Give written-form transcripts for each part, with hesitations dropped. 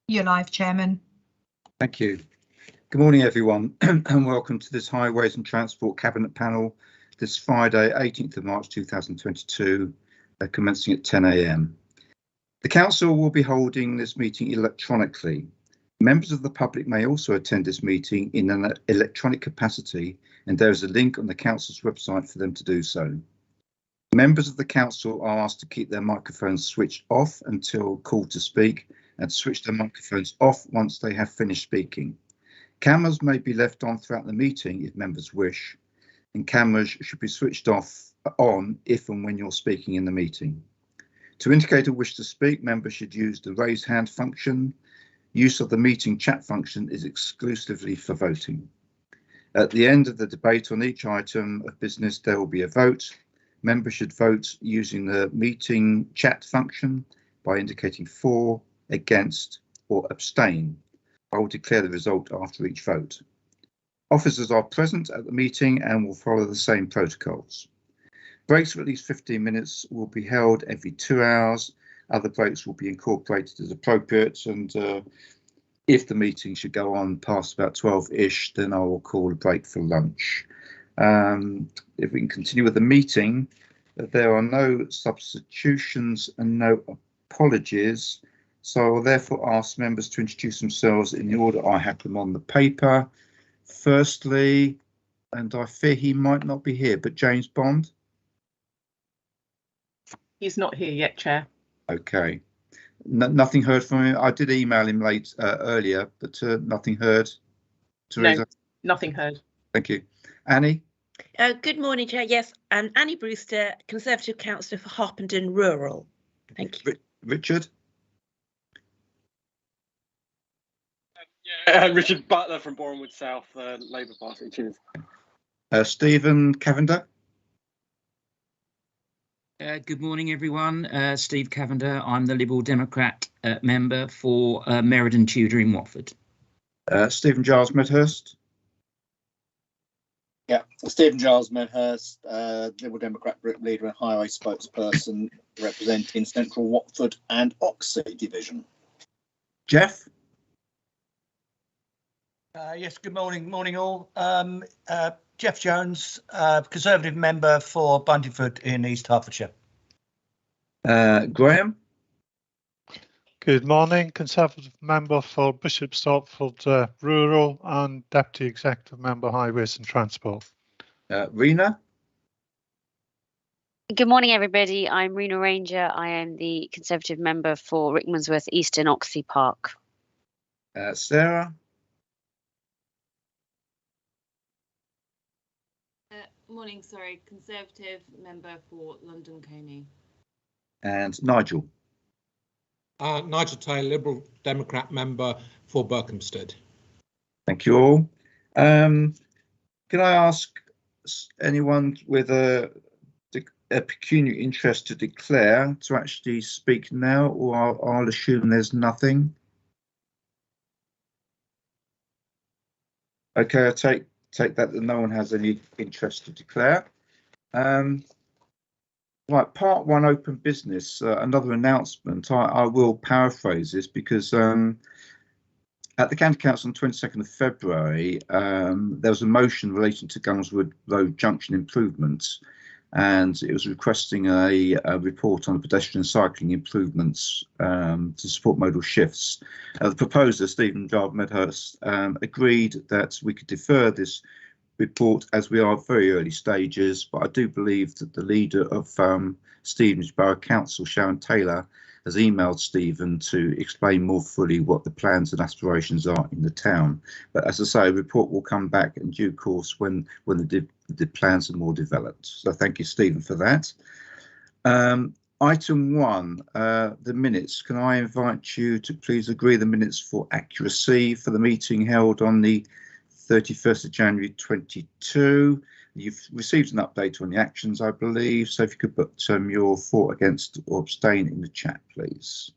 You're live, Chairman. Thank you. Good morning, everyone, and welcome to this Highways and Transport Cabinet panel this Friday, 18th of March 2022, commencing at 10 a.m. The Council will be holding this meeting electronically. Members of the public may also attend this meeting in an electronic capacity, and there is a link on the Council's website for them to do so. Members of the Council are asked to keep their microphones switched off until called to speak, and switch their microphones off once they have finished speaking. Cameras may be left on throughout the meeting if members wish, and cameras should be switched on if and when you're speaking in the meeting. To indicate a wish to speak, members should use the raise hand function. Use of the meeting chat function is exclusively for voting. At the end of the debate on each item of business, there will be a vote. Members should vote using the meeting chat function by indicating for, against, or abstain. I will declare the result after each vote. Officers are present at the meeting and will follow the same protocols. Breaks of at least 15 minutes will be held every 2 hours. Other breaks will be incorporated as appropriate, and if the meeting should go on past about 12-ish, then I will call a break for lunch. If we can continue with the meeting, there are no substitutions and no apologies. So I will therefore ask members to introduce themselves in the order I have them on the paper. Firstly, and I fear he might not be here, but James Bond? He's not here yet, Chair. Okay. Nothing heard from him. I did email him earlier, but nothing heard. Teresa? No, nothing heard. Thank you. Annie? Good morning, Chair. Yes, I'm Annie Brewster, Conservative Councillor for Harpenden Rural. Thank you. Richard? Richard Butler from Bournemouth South, Labour Party. Cheers. Stephen Cavender? Good morning, everyone. Steve Cavender. I'm the Liberal Democrat member for Meriden Tudor in Watford. Stephen Giles Medhurst? Yeah, Stephen Giles Medhurst, Liberal Democrat Group Leader and Highway Spokesperson representing Central Watford and Oxley Division. Jeff? Yes, good morning all. Jeff Jones, Conservative member for Buntingford in East Hertfordshire. Graham? Good morning, Conservative member for Bishop Stortford Rural and Deputy Executive Member Highways and Transport. Rena? Good morning, everybody. I'm Rena Ranger. I am the Conservative member for Rickmansworth East and Oxley Park. Sarah? Morning, Conservative member for London Coney. And Nigel? Nigel Taylor, Liberal Democrat member for Berkhamsted. Thank you all. Can I ask anyone with a pecuniary interest to declare to actually speak now, or I'll assume there's nothing? Okay, I take that no one has any interest to declare. Right, part one, open business. Another announcement. I will paraphrase this because at the County Council on 22nd of February, there was a motion relating to Gumswood Road Junction improvements, and it was requesting a report on pedestrian cycling improvements to support modal shifts. The proposer, Stephen Giles Medhurst, agreed that we could defer this report as we are at very early stages, but I do believe that the leader of Stevenage Borough Council, Sharon Taylor, has emailed Stephen to explain more fully what the plans and aspirations are in the town. But as I say, a report will come back in due course when the plans are more developed. So thank you, Stephen, for that. Item one, the minutes. Can I invite you to please agree the minutes for accuracy for the meeting held on the 31st of January 22. You've received an update on the actions, I believe. So if you could put your for, against or abstain in the chat, please.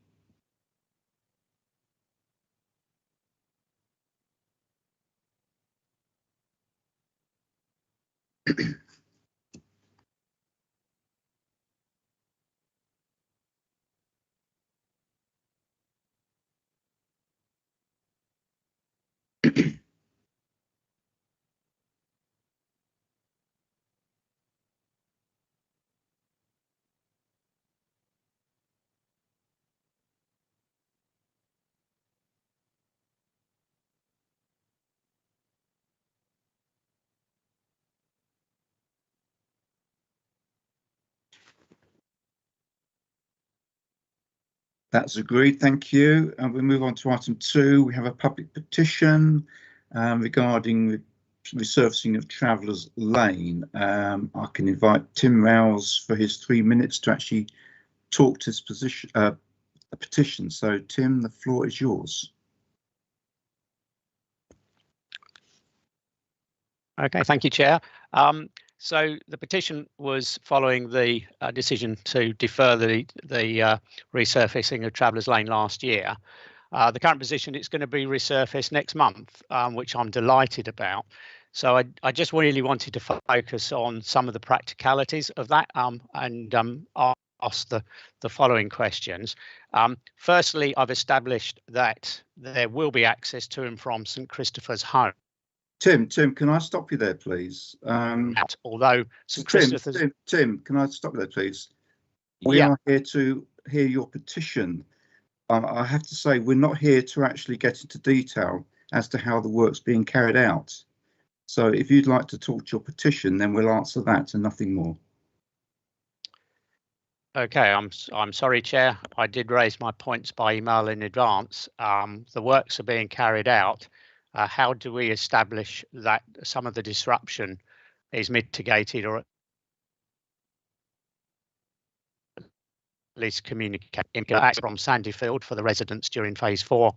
That's agreed, thank you. And we move on to item 2. We have a public petition regarding the resurfacing of Travellers Lane. I can invite Tim Rouse for his 3 minutes to actually talk to his position, a petition. So Tim, the floor is yours. Okay, thank you, Chair. So the petition was following the decision to defer the resurfacing of Travellers Lane last year. The current position, it's going to be resurfaced next month, which I'm delighted about. So I just really wanted to focus on some of the practicalities of that and ask the following questions. Firstly, I've established that there will be access to and from St Christopher's home. Tim, can I stop you there, please? Although St Christopher's... Tim, can I stop you there, please? We are here to hear your petition. I have to say, we're not here to actually get into detail as to how the work's being carried out. So if you'd like to talk to your petition, then we'll answer that and nothing more. Okay, I'm sorry, Chair. I did raise my points by email in advance. The works are being carried out. How do we establish that some of the disruption is mitigated or at least communicate from Sandyfield for the residents during phase 4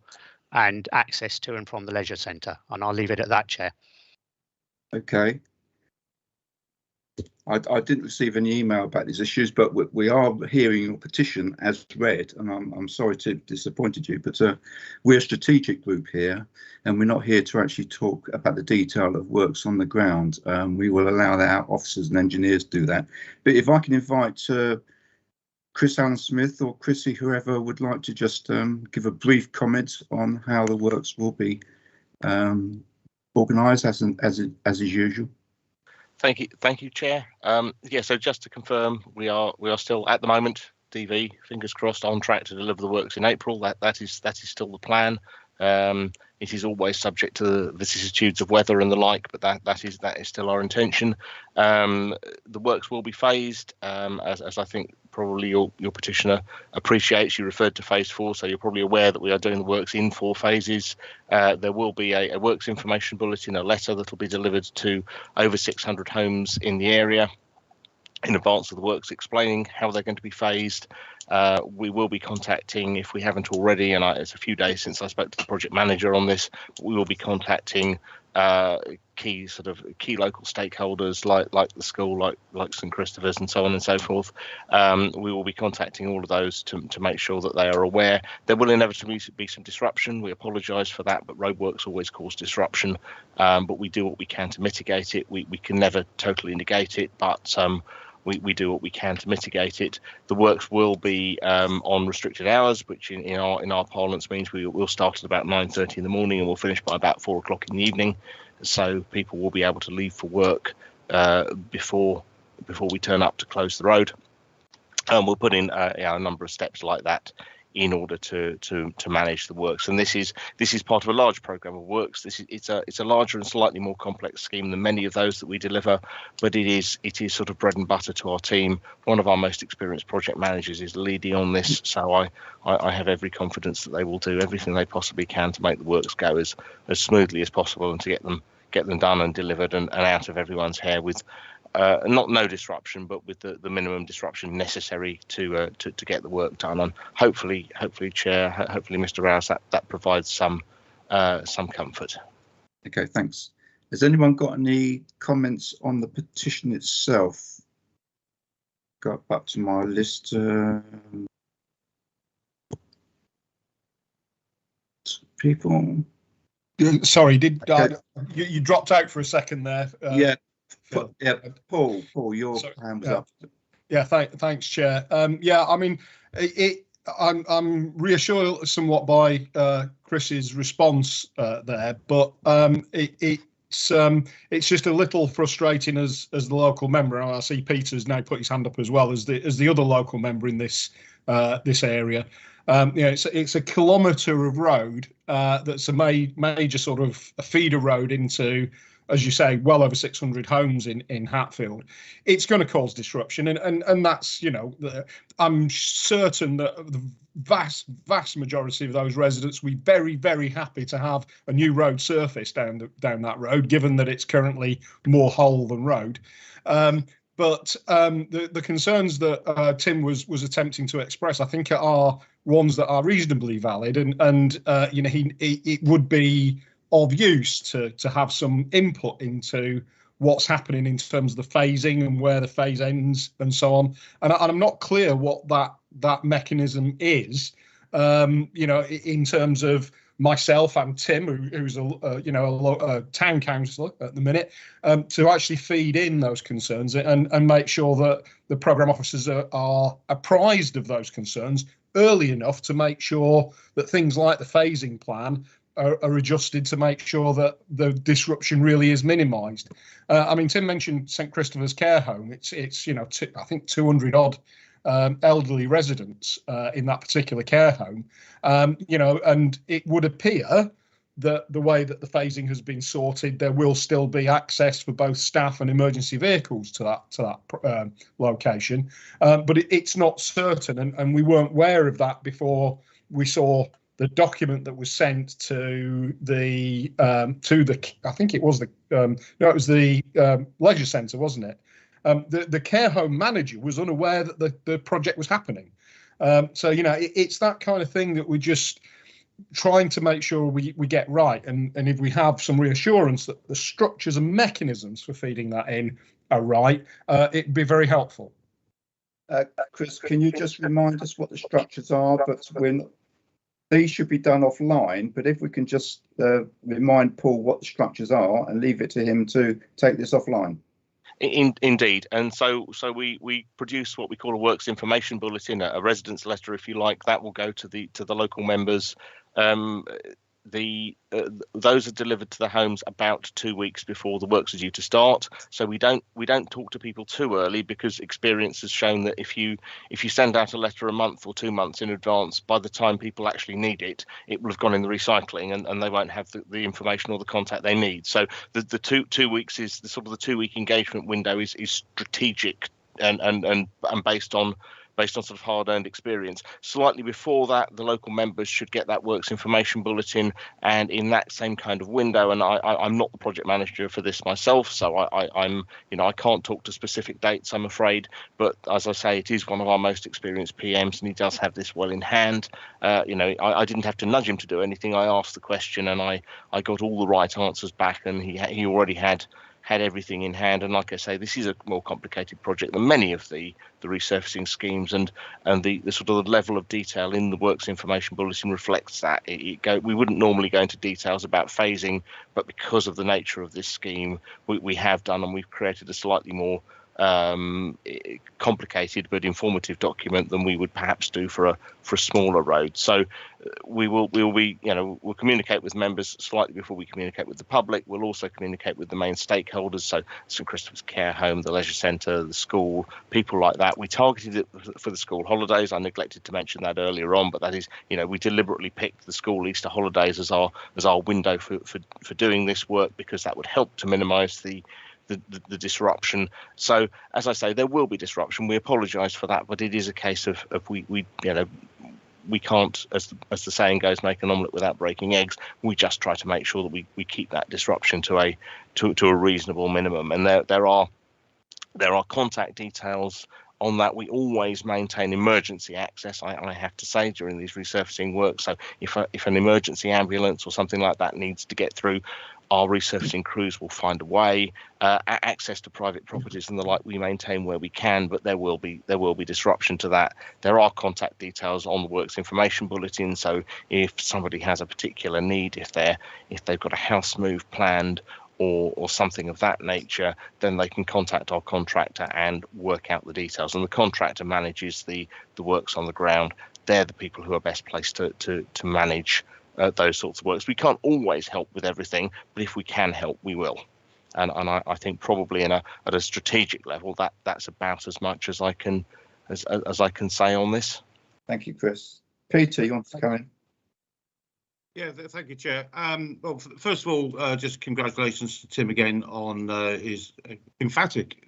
and access to and from the leisure centre? And I'll leave it at that, Chair. Okay. I didn't receive any email about these issues, but we are hearing your petition as read, and I'm sorry to have disappointed you, but we're a strategic group here, and we're not here to actually talk about the detail of works on the ground. We will allow our officers and engineers do that. But if I can invite Chris Allen Smith or Chrissy, whoever would like to just give a brief comment on how the works will be organised as is usual. Thank you, Chair. Yeah, so just to confirm, we are still at the moment, DV, fingers crossed, on track to deliver the works in April. That is still the plan. It is always subject to the vicissitudes of weather and the like, but that is still our intention. The works will be phased, as I think probably your petitioner appreciates. You referred to phase 4, so you're probably aware that we are doing the works in 4 phases. There will be a works information bulletin, a letter that will be delivered to over 600 homes in the area in advance of the works, explaining how they're going to be phased. We will be contacting, if we haven't already, and it's a few days since I spoke to the project manager on this, but we will be contacting key local stakeholders like the school, like St Christopher's and so on and so forth. We will be contacting all of those to make sure that they are aware. There will inevitably be some disruption. We apologise for that, but roadworks always cause disruption, but we do what we can to mitigate it. We can never totally negate it, but we do what we can to mitigate it. The works will be on restricted hours, which in our parlance means we'll start at about 9:30 in the morning and we'll finish by about 4 o'clock in the evening. So people will be able to leave for work before we turn up to close the road. And we'll put in a number of steps like that in order to manage the works. And this is part of a large program of works. It's a larger and slightly more complex scheme than many of those that we deliver, but it is sort of bread and butter to our team. One of our most experienced project managers is leading on this, so I have every confidence that they will do everything they possibly can to make the works go as smoothly as possible and to get them done and delivered and out of everyone's hair with no disruption, but with the minimum disruption necessary to get the work done. And hopefully, Chair, hopefully, Mr. Rouse, that provides some comfort. Okay, thanks. Has anyone got any comments on the petition itself? Go up to my list. People. Sorry, did Okay. you dropped out for a second there? Yeah, Phil. Paul, your hand was up. Yeah, thanks, Chair. Yeah, I mean, I'm reassured somewhat by Chris's response there, but it's just a little frustrating as the local member. And I see Peter's now put his hand up as well as the other local member in this area. It's a kilometre of road that's a major sort of a feeder road into, as you say, well over 600 homes in Hatfield. It's going to cause disruption, and that's, I'm certain that the vast majority of those residents will be very, very happy to have a new road surface down that road, given that it's currently more hole than road. But the concerns that Tim was attempting to express, I think, are ones that are reasonably valid, and it would be of use to have some input into what's happening in terms of the phasing and where the phase ends and so on. And I'm not clear what that mechanism is, in terms of myself and Tim, who's a town councillor at the minute, to actually feed in those concerns and make sure that the programme officers are apprised of those concerns early enough to make sure that things like the phasing plan are adjusted to make sure that the disruption really is minimised. I mean, Tim mentioned St Christopher's Care Home. It's I think 200 odd elderly residents in that particular care home. And it would appear that the way that the phasing has been sorted, there will still be access for both staff and emergency vehicles to that location. But it's not certain, and we weren't aware of that before we saw the document that was sent to the I think it was the leisure centre, wasn't it? The care home manager was unaware that the project was happening. So it's that kind of thing that we're just trying to make sure we get right, and if we have some reassurance that the structures and mechanisms for feeding that in are right, it'd be very helpful. Chris, can you just remind us what the structures are? But these should be done offline, but if we can just remind Paul what the structures are and leave it to him to take this offline. Indeed, and so we produce what we call a works information bulletin, a residence letter, if you like. That will go to the local members. Those are delivered to the homes about 2 weeks before the works are due to start. So we don't talk to people too early, because experience has shown that if you send out a letter a month or 2 months in advance, by the time people actually need it, it will have gone in the recycling, and they won't have the information or the contact they need. So the 2 weeks is the sort of the 2 week engagement window is strategic and based on sort of hard-earned experience. Slightly before that, the local members should get that works information bulletin, and in that same kind of window. And I'm not the project manager for this myself, so I can't talk to specific dates, I'm afraid. But as I say, it is one of our most experienced PMs, and he does have this well in hand. I didn't have to nudge him to do anything. I asked the question, and I got all the right answers back, and he already had everything in hand. And like I say, this is a more complicated project than many of the resurfacing schemes, and the sort of the level of detail in the works information bulletin reflects that. We wouldn't normally go into details about phasing, but because of the nature of this scheme, we have done, and we've created a slightly more complicated but informative document than we would perhaps do for a smaller road. So we'll communicate with members slightly before we communicate with the public. We'll also communicate with the main stakeholders, so St Christopher's Care Home, the leisure centre, the school, people like that. We targeted it for the school holidays. I neglected to mention that earlier on, but that is, we deliberately picked the school Easter holidays as our window for doing this work, because that would help to minimise the disruption. So as I say, there will be disruption. We apologise for that, but it is a case of we can't, as the saying goes, make an omelette without breaking eggs. We just try to make sure that we keep that disruption to a reasonable minimum. And there are contact details on that. We always maintain emergency access, I have to say, during these resurfacing works. So if an emergency ambulance or something like that needs to get through, our resurfacing crews will find a way. Access to private properties and the like we maintain where we can, but there will be disruption to that. There are contact details on the works information bulletin, so if somebody has a particular need, if they've got a house move planned or something of that nature, then they can contact our contractor and work out the details. And the contractor manages the works on the ground. They're the people who are best placed to manage those sorts of works. We can't always help with everything, but if we can help, we will. And I think probably at a strategic level, that's about as much as I can say on this. Thank you, Chris. Peter, you want to come in? Yeah, thank you, Chair. Well, first of all, just congratulations to Tim again on his emphatic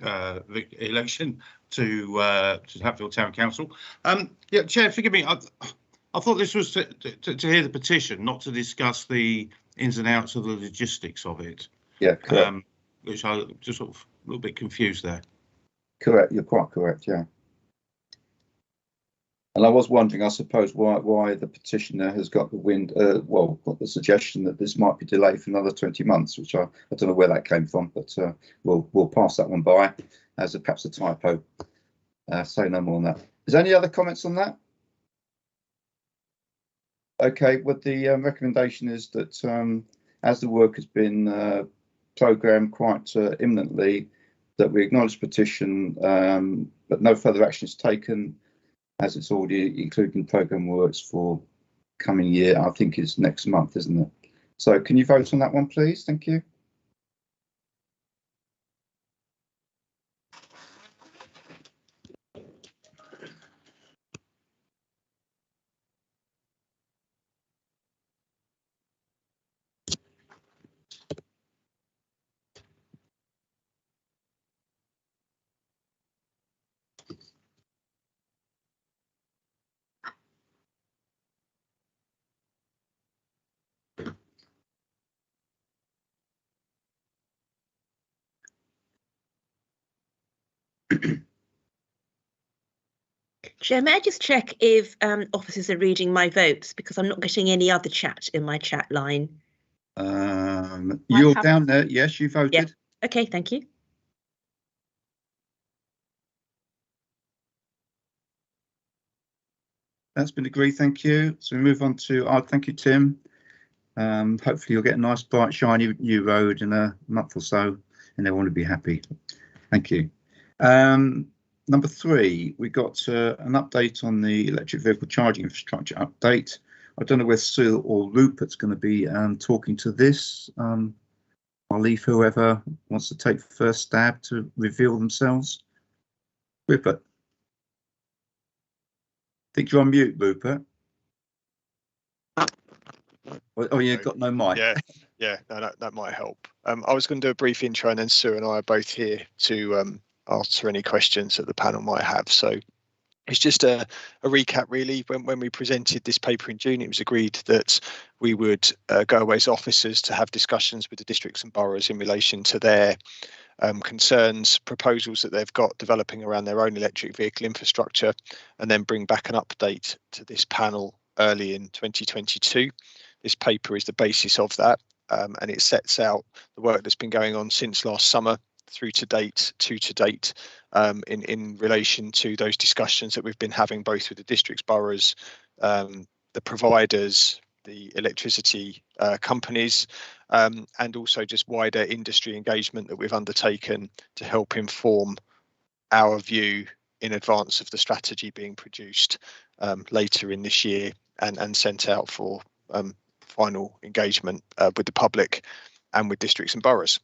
election to Hatfield Town Council. Yeah, Chair, forgive me. I thought this was to hear the petition, not to discuss the ins and outs of the logistics of it. Yeah, correct. Which I just sort of a little bit confused there. Correct. You're quite correct. Yeah. And I was wondering, I suppose, why the petitioner has got got the suggestion that this might be delayed for another 20 months, which I don't know where that came from, but we'll pass that one by as perhaps a typo. Say no more on that. Is there any other comments on that? Okay, well, the recommendation is that as the work has been programmed quite imminently, that we acknowledge petition, but no further action is taken, as it's already including programme works for coming year. I think it's next month, isn't it? So can you vote on that one, please? Thank you. Chair, may I just check if officers are reading my votes, because I'm not getting any other chat in my chat line. You're down there. Yes, you voted. Yeah. Okay, thank you. That's been agreed. Thank you. So we move on to thank you, Tim. Hopefully you'll get a nice, bright, shiny new road in a month or so, and everyone will be happy. Thank you. Number 3, we got an update on the electric vehicle charging infrastructure update. I don't know whether Sue or Rupert's going to be talking to this. I'll leave whoever wants to take the first stab to reveal themselves. Rupert. I think you're on mute, Rupert. Oh, you've got no mic. Yeah, no, that might help. I was going to do a brief intro, and then Sue and I are both here to answer any questions that the panel might have. So it's just a recap, really. When we presented this paper in June, it was agreed that we would go away as officers to have discussions with the districts and boroughs in relation to their concerns, proposals that they've got developing around their own electric vehicle infrastructure, and then bring back an update to this panel early in 2022. This paper is the basis of that, and it sets out the work that's been going on since last summer through to date, in relation to those discussions that we've been having both with the districts, boroughs, the providers, the electricity companies, and also just wider industry engagement that we've undertaken to help inform our view in advance of the strategy being produced later in this year and sent out for final engagement with the public and with districts and boroughs.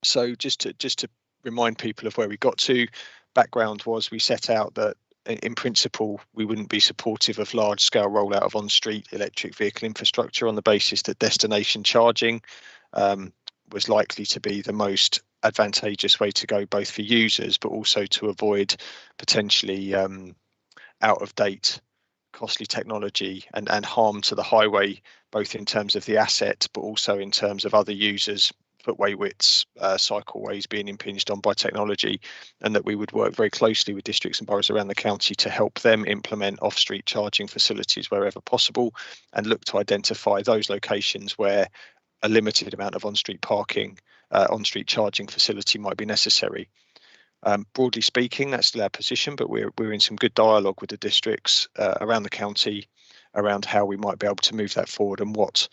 So just to remind people of where we got to, background was we set out that in principle we wouldn't be supportive of large scale rollout of on-street electric vehicle infrastructure on the basis that destination charging was likely to be the most advantageous way to go, both for users but also to avoid potentially out of date costly technology and harm to the highway, both in terms of the asset but also in terms of other users, footway widths, cycleways being impinged on by technology, and that we would work very closely with districts and boroughs around the county to help them implement off-street charging facilities wherever possible and look to identify those locations where a limited amount of on-street parking, on-street charging facility might be necessary. Broadly speaking, that's still our position, but we're in some good dialogue with the districts around the county around how we might be able to move that forward and what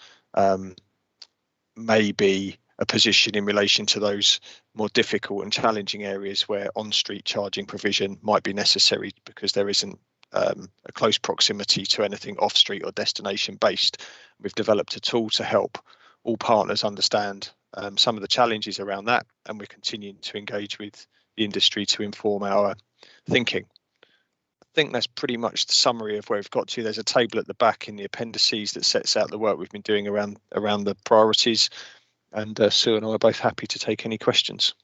may be a position in relation to those more difficult and challenging areas where on-street charging provision might be necessary because there isn't a close proximity to anything off-street or destination based. We've developed a tool to help all partners understand some of the challenges around that, and we're continuing to engage with the industry to inform our thinking. I think that's pretty much the summary of where we've got to. There's a table at the back in the appendices that sets out the work we've been doing around the priorities, and Sue and I are both happy to take any questions.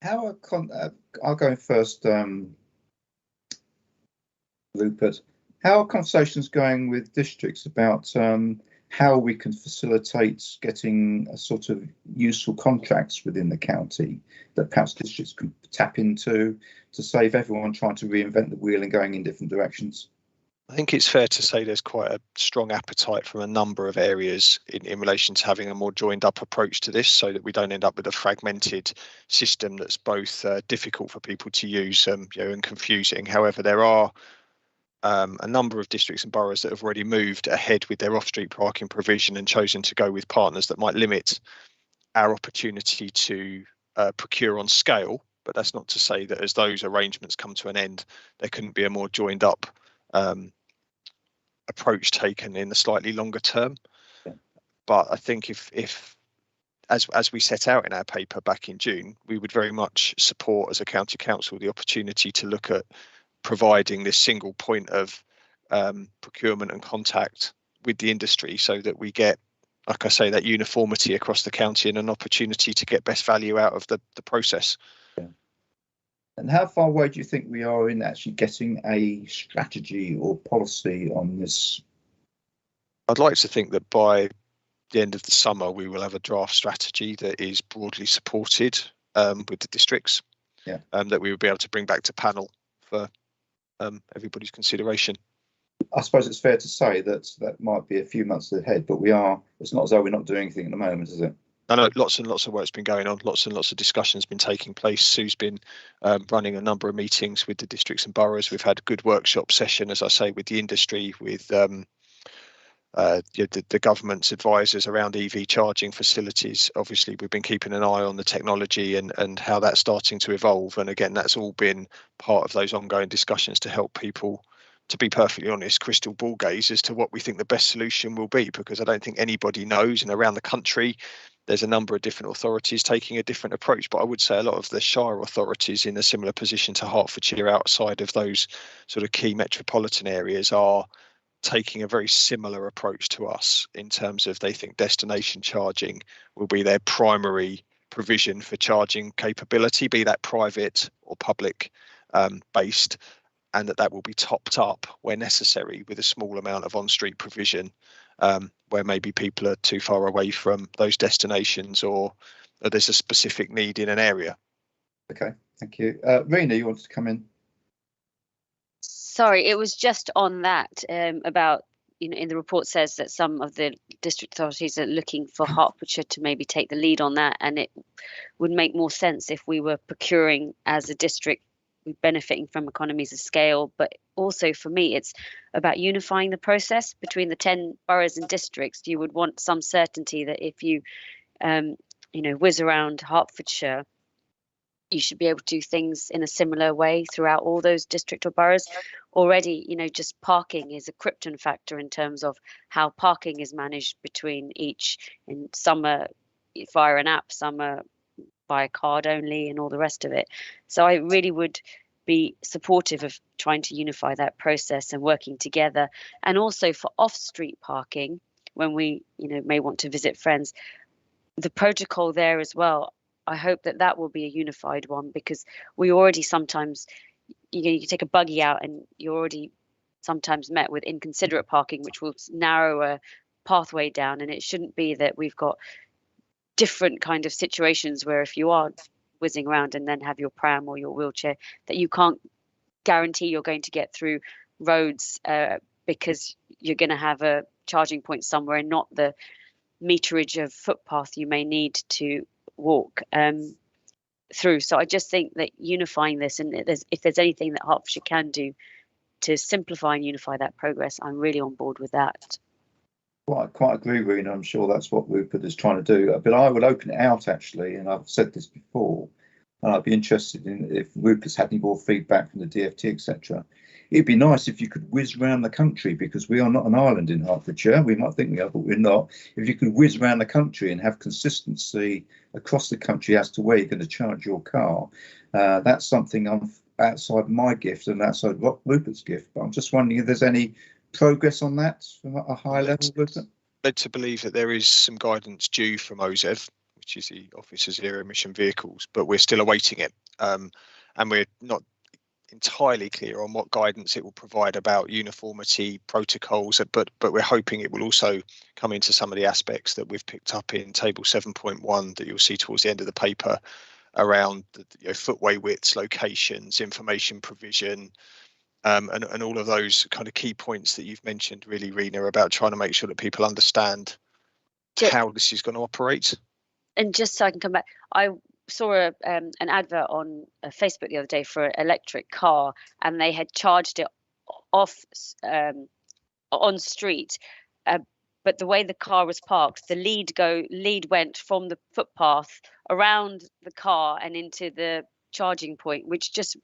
How are I'll go in first, Rupert. How are conversations going with districts about how we can facilitate getting a sort of useful contracts within the county that perhaps districts can tap into to save everyone trying to reinvent the wheel and going in different directions? I think it's fair to say there's quite a strong appetite from a number of areas in relation to having a more joined up approach to this so that we don't end up with a fragmented system that's both difficult for people to use and confusing. However, there are a number of districts and boroughs that have already moved ahead with their off-street parking provision and chosen to go with partners that might limit our opportunity to procure on scale. But that's not to say that as those arrangements come to an end, there couldn't be a more joined up approach taken in the slightly longer term. But I think if as we set out in our paper back in June, we would very much support as a county council the opportunity to look at providing this single point of procurement and contact with the industry so that we get, like I say, that uniformity across the county and an opportunity to get best value out of the process. Yeah. And how far away do you think we are in actually getting a strategy or policy on this? I'd like to think that by the end of the summer we will have a draft strategy that is broadly supported with the districts, that we will be able to bring back to panel for everybody's consideration. I suppose it's fair to say that that might be a few months ahead, but it's not as though we're not doing anything at the moment, is it? I know lots and lots of work's been going on, lots and lots of discussions been taking place. Sue's been running a number of meetings with the districts and boroughs. We've had a good workshop session, as I say, with the industry, with the government's advisors around EV charging facilities. Obviously, we've been keeping an eye on the technology and how that's starting to evolve. And again, that's all been part of those ongoing discussions to help people, to be perfectly honest, crystal ball gaze as to what we think the best solution will be, because I don't think anybody knows. And around the country, there's a number of different authorities taking a different approach. But I would say a lot of the shire authorities in a similar position to Hertfordshire outside of those sort of key metropolitan areas are taking a very similar approach to us in terms of they think destination charging will be their primary provision for charging capability, be that private or public based, and that will be topped up where necessary with a small amount of on-street provision where maybe people are too far away from those destinations or there's a specific need in an area. Okay, thank you. Rena, you wanted to come in? Sorry, it was just on that about, in the report says that some of the district authorities are looking for Hertfordshire to maybe take the lead on that, and it would make more sense if we were procuring as a district, we're benefiting from economies of scale. But also for me, it's about unifying the process between the 10 boroughs and districts. You would want some certainty that if you, whiz around Hertfordshire, you should be able to do things in a similar way throughout all those district or boroughs. Already, just parking is a krypton factor in terms of how parking is managed between each. In some are via an app, some are by card only, and all the rest of it. So I really would be supportive of trying to unify that process and working together. And also for off-street parking, when we, may want to visit friends, the protocol there as well. I hope that will be a unified one, because we already sometimes, you take a buggy out and you're already sometimes met with inconsiderate parking, which will narrow a pathway down. And it shouldn't be that we've got different kind of situations where if you are whizzing around and then have your pram or your wheelchair, that you can't guarantee you're going to get through roads because you're going to have a charging point somewhere and not the meterage of footpath you may need to walk through. So I just think that unifying this, and if there's anything that Hertfordshire can do to simplify and unify that progress, I'm really on board with that. Quite agree, Rena. I'm sure that's what Rupert is trying to do. But I would open it out, actually, and I've said this before, and I'd be interested in if Rupert's had any more feedback from the DFT, etc. It'd be nice if you could whiz around the country, because we are not an island in Hertfordshire. We might think we are, but we're not. If you could whiz around the country and have consistency across the country as to where you're going to charge your car, that's something outside my gift and outside Rupert's gift. But I'm just wondering if there's any progress on that from a high level, Rupert? Led to believe that there is some guidance due from OZEV, which is the Office of Zero Emission Vehicles, but we're still awaiting it. And we're not entirely clear on what guidance it will provide about uniformity protocols, but we're hoping it will also come into some of the aspects that we've picked up in table 7.1 that you'll see towards the end of the paper around the footway widths, locations, information provision, and all of those kind of key points that you've mentioned, really, Rena, about trying to make sure that people understand how this is going to operate. And just so I can come back, I saw an advert on Facebook the other day for an electric car, and they had charged it off on street, but the way the car was parked, the lead went from the footpath around the car and into the charging point, which just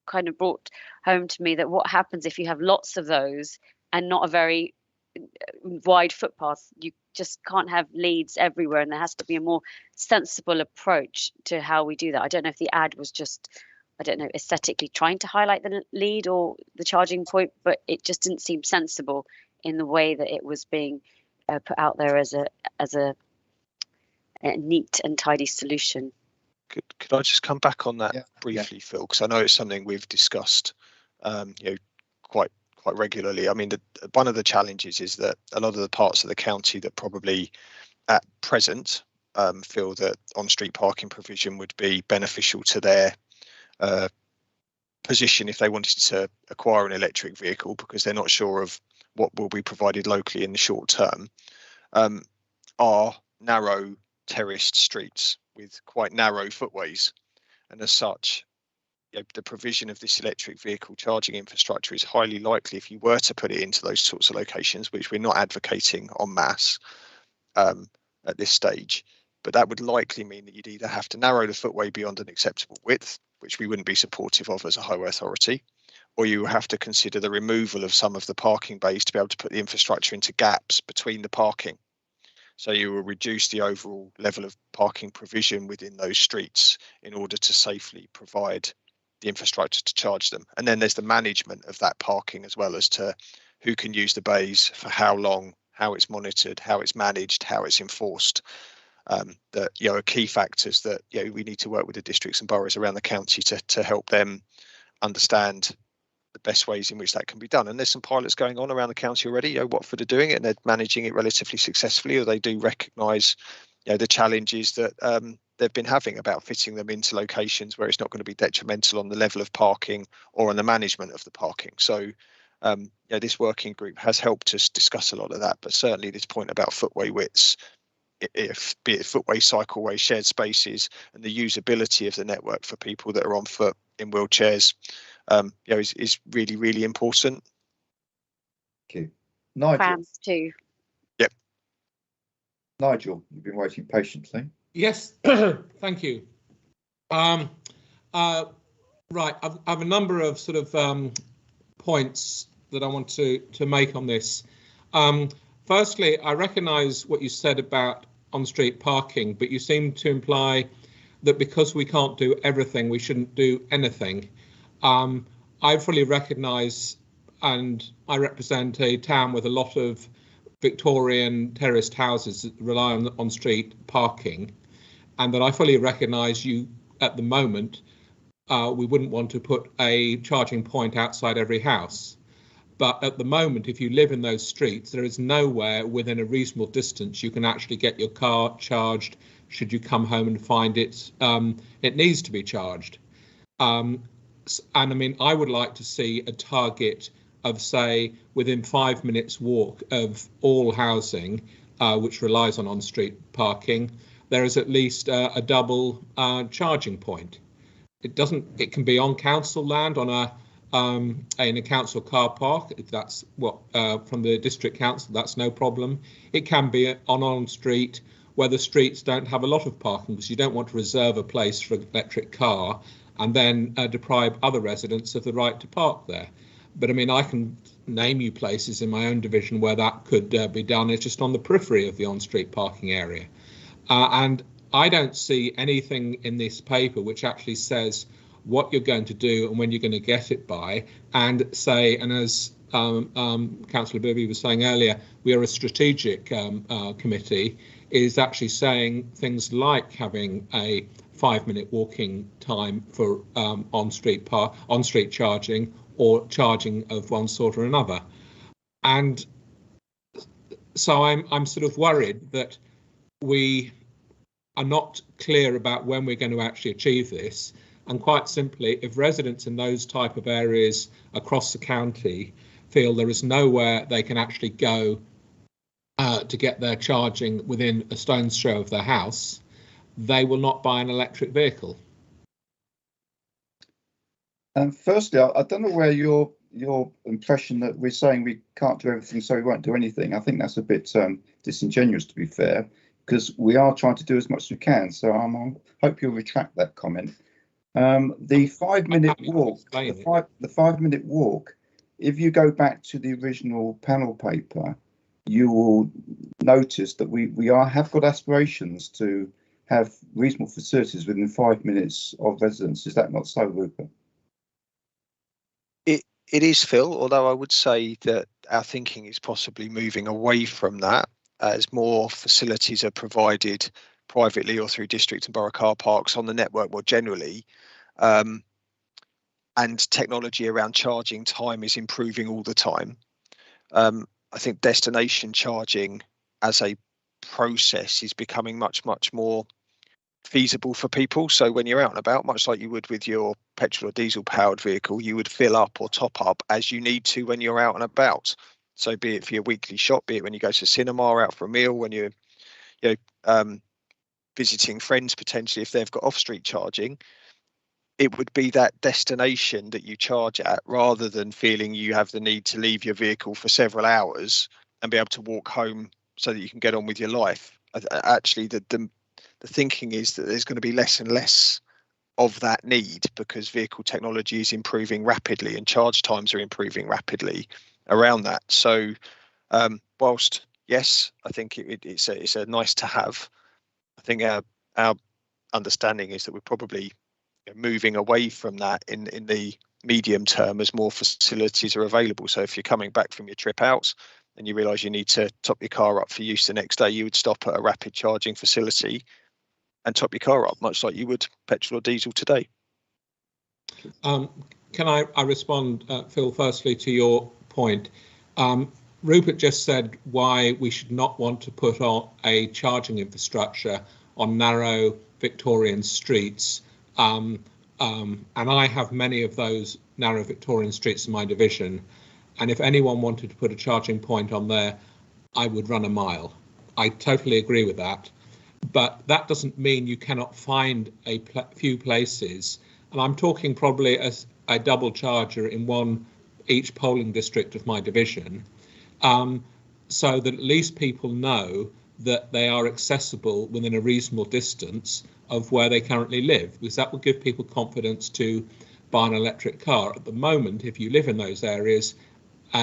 kind of brought home to me that what happens if you have lots of those and not a very wide footpath. You just can't have leads everywhere, and there has to be a more sensible approach to how we do that. I don't know if the ad was just, I don't know, aesthetically trying to highlight the lead or the charging point, but it just didn't seem sensible in the way that it was being put out there as a neat and tidy solution. Could I just come back on that briefly, Phil? Because I know it's something we've discussed, quite regularly. I mean, one of the challenges is that a lot of the parts of the county that probably at present feel that on-street parking provision would be beneficial to their position if they wanted to acquire an electric vehicle, because they're not sure of what will be provided locally in the short term, are narrow terraced streets with quite narrow footways, and as such, the provision of this electric vehicle charging infrastructure is highly likely, if you were to put it into those sorts of locations, which we're not advocating en masse at this stage, but that would likely mean that you'd either have to narrow the footway beyond an acceptable width, which we wouldn't be supportive of as a highway authority, or you have to consider the removal of some of the parking bays to be able to put the infrastructure into gaps between the parking. So you will reduce the overall level of parking provision within those streets in order to safely provide the infrastructure to charge them. And then there's the management of that parking as well, as to who can use the bays for how long, how it's monitored, how it's managed, how it's enforced. That are key factors that we need to work with the districts and boroughs around the county to help them understand the best ways in which that can be done. And there's some pilots going on around the county already. Watford are doing it, and they're managing it relatively successfully, or they do recognise the challenges that they've been having about fitting them into locations where it's not going to be detrimental on the level of parking or on the management of the parking. So this working group has helped us discuss a lot of that, but certainly this point about footway widths, be it footway, cycleway, shared spaces, and the usability of the network for people that are on foot, in wheelchairs, is really, really important. Thank you. Nigel. Prams too. Yep. Nigel, you've been waiting patiently. Yes, thank you. Right, I have a number of sort of points that I want to make on this. Firstly, I recognise what you said about on-street parking, but you seem to imply that because we can't do everything, we shouldn't do anything. I fully recognise, and I represent a town with a lot of Victorian terraced houses that rely on on-street parking, and that I fully recognise you at the moment, we wouldn't want to put a charging point outside every house. But at the moment, if you live in those streets, there is nowhere within a reasonable distance you can actually get your car charged should you come home and find it needs to be charged. And I mean, I would like to see a target of, say, within 5 minutes walk of all housing which relies on on-street parking, there is at least a double charging point. It can be on council land on in a council car park, if that's what from the district council, that's no problem. It can be on street where the streets don't have a lot of parking, because you don't want to reserve a place for an electric car and then deprive other residents of the right to park there. But I mean, I can name you places in my own division where that could be done. It's just on the periphery of the on-street parking area. And I don't see anything in this paper which actually says what you're going to do and when you're going to get it by, and say, and as Councillor Bibby was saying earlier, we are a strategic committee, is actually saying things like having a 5-minute walking time for on-street charging, or charging of one sort or another. And so I'm sort of worried that we are not clear about when we're going to actually achieve this. And quite simply, if residents in those type of areas across the county feel there is nowhere they can actually go to get their charging within a stone's throw of their house, they will not buy an electric vehicle. Firstly, I don't know where your impression that we're saying we can't do everything, so we won't do anything. I think that's a bit disingenuous, to be fair, because we are trying to do as much as we can. So I hope you'll retract that comment. The 5-minute walk, the 5-minute walk. If you go back to the original panel paper, you will notice that we have got aspirations to have reasonable facilities within 5 minutes of residence. Is that not so, Rupert? It is, Phil, although I would say that our thinking is possibly moving away from that as more facilities are provided privately or through district and borough car parks on the network more generally. And technology around charging time is improving all the time. I think destination charging as a process is becoming much more feasible for people. So when you're out and about, much like you would with your petrol or diesel powered vehicle, you would fill up or top up as you need to when you're out and about. So be it for your weekly shop, be it when you go to cinema or out for a meal, when you're visiting friends potentially if they've got off-street charging, it would be that destination that you charge at, rather than feeling you have the need to leave your vehicle for several hours and be able to walk home so that you can get on with your life. Actually, the thinking is that there's going to be less and less of that need, because vehicle technology is improving rapidly and charge times are improving rapidly around that. So whilst, yes, I think it's a nice to have, I think our understanding is that we're probably moving away from that in the medium term as more facilities are available. So if you're coming back from your trip out and you realise you need to top your car up for use the next day, you would stop at a rapid charging facility and top your car up, much like you would petrol or diesel today. Can I respond, Phil, firstly to your point? Rupert just said why we should not want to put on a charging infrastructure on narrow Victorian streets. And I have many of those narrow Victorian streets in my division. And if anyone wanted to put a charging point on there, I would run a mile. I totally agree with that. But that doesn't mean you cannot find a few places. And I'm talking probably as a double charger in each polling district of my division, so that at least people know that they are accessible within a reasonable distance of where they currently live, because that will give people confidence to buy an electric car. At the moment, if you live in those areas,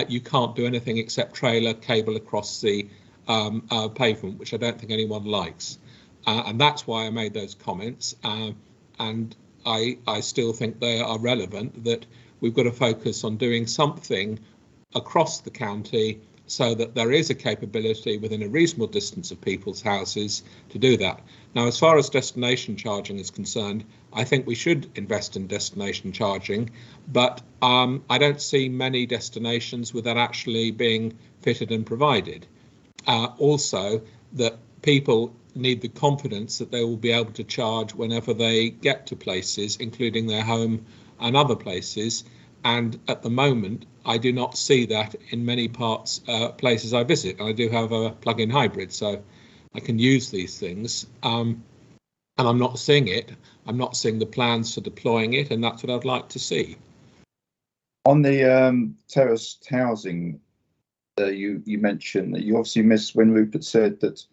you can't do anything except trailer cable across the pavement, which I don't think anyone likes. And that's why I made those comments. And I still think they are relevant, that we've got to focus on doing something across the county so that there is a capability within a reasonable distance of people's houses to do that. Now, as far as destination charging is concerned, I think we should invest in destination charging, but I don't see many destinations with that actually being fitted and provided. Also, that people need the confidence that they will be able to charge whenever they get to places, including their home and other places. And at the moment, I do not see that in many places I visit. I do have a plug-in hybrid, so I can use these things. And I'm not seeing it. I'm not seeing the plans for deploying it, and that's what I'd like to see. On the terraced housing, you mentioned that you obviously missed when Rupert said that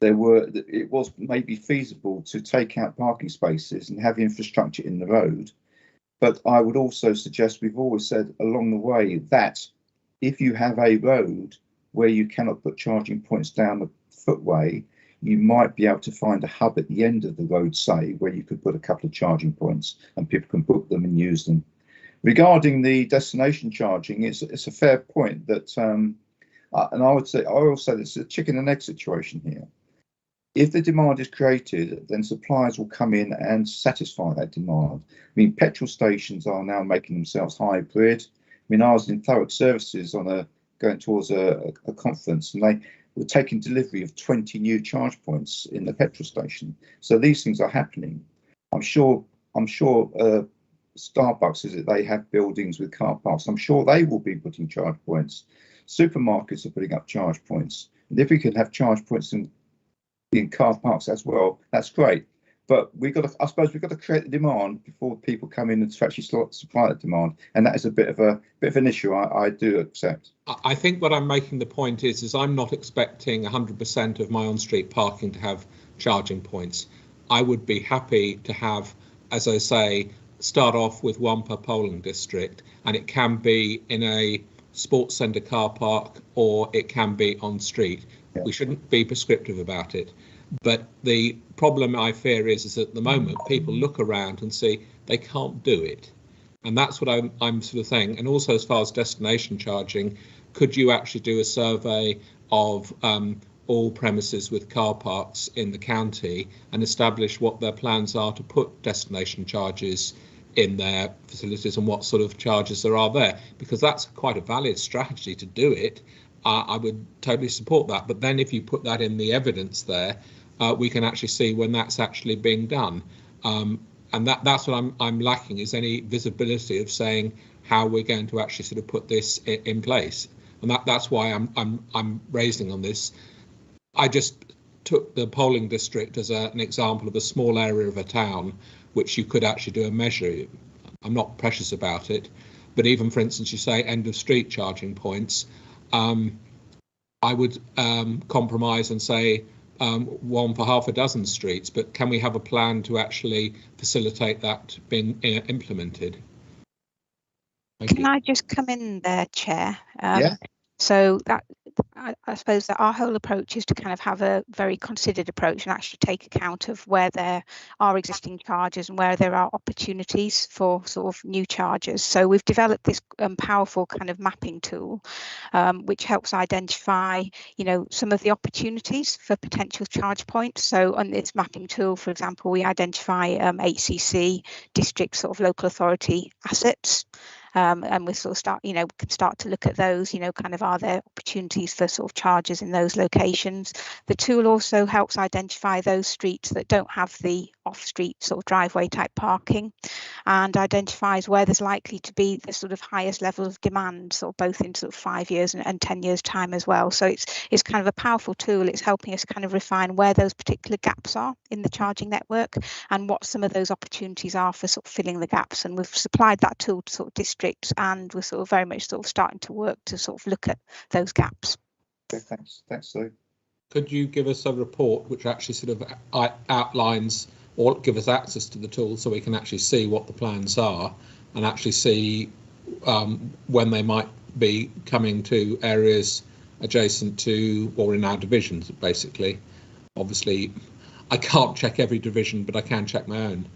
it was maybe feasible to take out parking spaces and have infrastructure in the road. But I would also suggest, we've always said along the way, that if you have a road where you cannot put charging points down the footway, you might be able to find a hub at the end of the road, say, where you could put a couple of charging points and people can book them and use them. Regarding the destination charging, it's a fair point that, and I would say, I also say it's a chicken and egg situation here. If the demand is created, then suppliers will come in and satisfy that demand. I mean, petrol stations are now making themselves hybrid. I mean, I was in Thurrock Services going towards a conference, and they were taking delivery of 20 new charge points in the petrol station. So these things are happening. I'm sure Starbucks, is it, they have buildings with car parks. I'm sure they will be putting charge points. Supermarkets are putting up charge points. And if we can have charge points in car parks as well, that's great. But I suppose we've got to create the demand before people come in and to actually supply that demand, and that is a bit of an issue. I do accept. I think what I'm making the point is I'm not expecting 100% of my on-street parking to have charging points. I would be happy to have, as I say, start off with one per polling district, and it can be in a sports centre car park or it can be on street. Yeah. We shouldn't be prescriptive about it. But the problem I fear is at the moment people look around and see they can't do it. And that's what I'm sort of saying. And also, as far as destination charging, could you actually do a survey of all premises with car parks in the county and establish what their plans are to put destination charges in their facilities and what sort of charges there are there? Because that's quite a valid strategy to do it. I would totally support that. But then if you put that in the evidence there, we can actually see when that's actually being done. And that's what I'm lacking, is any visibility of saying how we're going to actually sort of put this in place. And that's why I'm raising on this. I just took the polling district as an example of a small area of a town which you could actually do a measure. I'm not precious about it, but even, for instance, you say end of street charging points. I would compromise and say one for half a dozen streets, but can we have a plan to actually facilitate that being implemented? Can I just come in there, Chair? Yeah. So that I suppose that our whole approach is to kind of have a very considered approach and actually take account of where there are existing charges and where there are opportunities for sort of new charges. So we've developed this powerful kind of mapping tool, which helps identify, some of the opportunities for potential charge points. So on this mapping tool, for example, we identify HCC district sort of local authority assets. And we sort of can start to look at those, kind of are there opportunities for sort of charges in those locations. The tool also helps identify those streets that don't have the off-street sort of driveway type parking, and identifies where there's likely to be the sort of highest level of demand, sort of both in sort of 5 years and 10 years time as well. So it's kind of a powerful tool. It's helping us kind of refine where those particular gaps are in the charging network and what some of those opportunities are for sort of filling the gaps. And we've supplied that tool to sort of districts, and we're sort of very much sort of starting to work to sort of look at those gaps. Okay, thanks, Sue. Could you give us a report which actually sort of outlines or give us access to the tool so we can actually see what the plans are and actually see when they might be coming to areas adjacent to or in our divisions, basically? Obviously, I can't check every division, but I can check my own.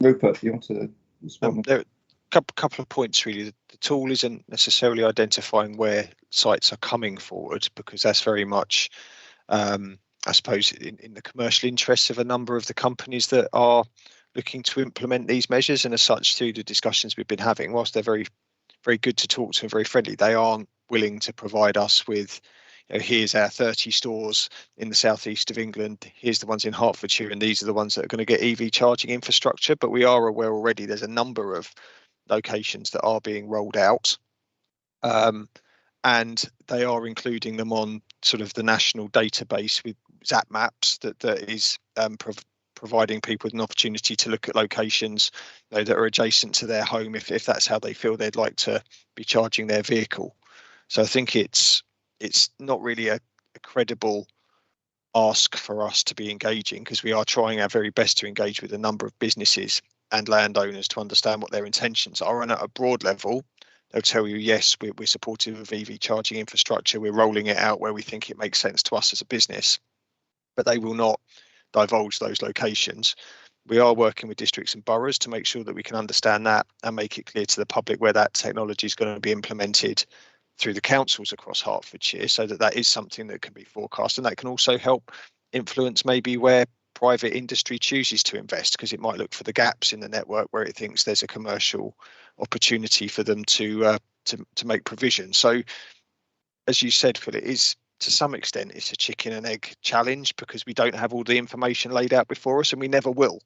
Rupert, you want to respond? There are a couple of points, really. The tool isn't necessarily identifying where sites are coming forward, because that's very much I suppose in the commercial interests of a number of the companies that are looking to implement these measures, and as such, through the discussions we've been having, whilst they're very, very good to talk to and very friendly, they aren't willing to provide us with, here's our 30 stores in the southeast of England, here's the ones in Hertfordshire, and these are the ones that are going to get EV charging infrastructure. But we are aware already there's a number of locations that are being rolled out. And they are including them on sort of the national database with Zap Maps that is providing people with an opportunity to look at locations that are adjacent to their home if that's how they feel they'd like to be charging their vehicle. So I think it's not really a credible ask for us to be engaging, because we are trying our very best to engage with a number of businesses and landowners to understand what their intentions are. And at a broad level, they'll tell you, yes, we're supportive of EV charging infrastructure. We're rolling it out where we think it makes sense to us as a business, but they will not divulge those locations. We are working with districts and boroughs to make sure that we can understand that and make it clear to the public where that technology is going to be implemented through the councils across Hertfordshire, so that is something that can be forecast, and that can also help influence maybe where private industry chooses to invest, because it might look for the gaps in the network where it thinks there's a commercial opportunity for them to make provision. So, as you said, Phil, it is to some extent it's a chicken and egg challenge, because we don't have all the information laid out before us, and we never will.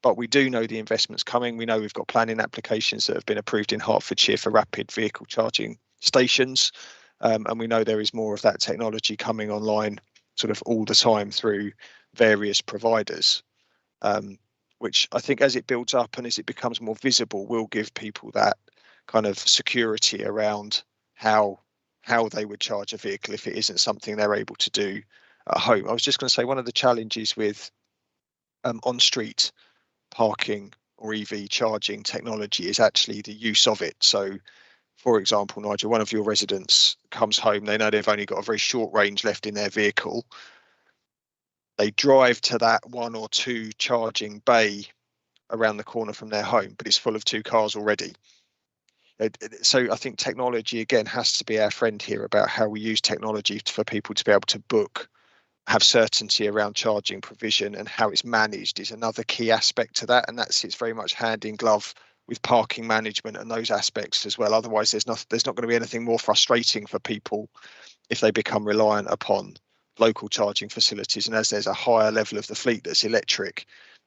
But we do know the investment's coming. We know we've got planning applications that have been approved in Hertfordshire for rapid vehicle charging stations, and we know there is more of that technology coming online sort of all the time through various providers, which I think as it builds up and as it becomes more visible will give people that kind of security around how they would charge a vehicle if it isn't something they're able to do at home. I was just going to say, one of the challenges with on-street parking or EV charging technology is actually the use of it. So, for example, Nigel, one of your residents comes home, they know they've only got a very short range left in their vehicle. They drive to that 1 or 2 charging bay around the corner from their home, but it's full of 2 cars already. So I think technology, again, has to be our friend here about how we use technology for people to be able to book, have certainty around charging provision, and how it's managed is another key aspect to that. And that sits very much hand in glove with parking management and those aspects as well. Otherwise, there's not going to be anything more frustrating for people if they become reliant upon local charging facilities. And as there's a higher level of the fleet that's electric,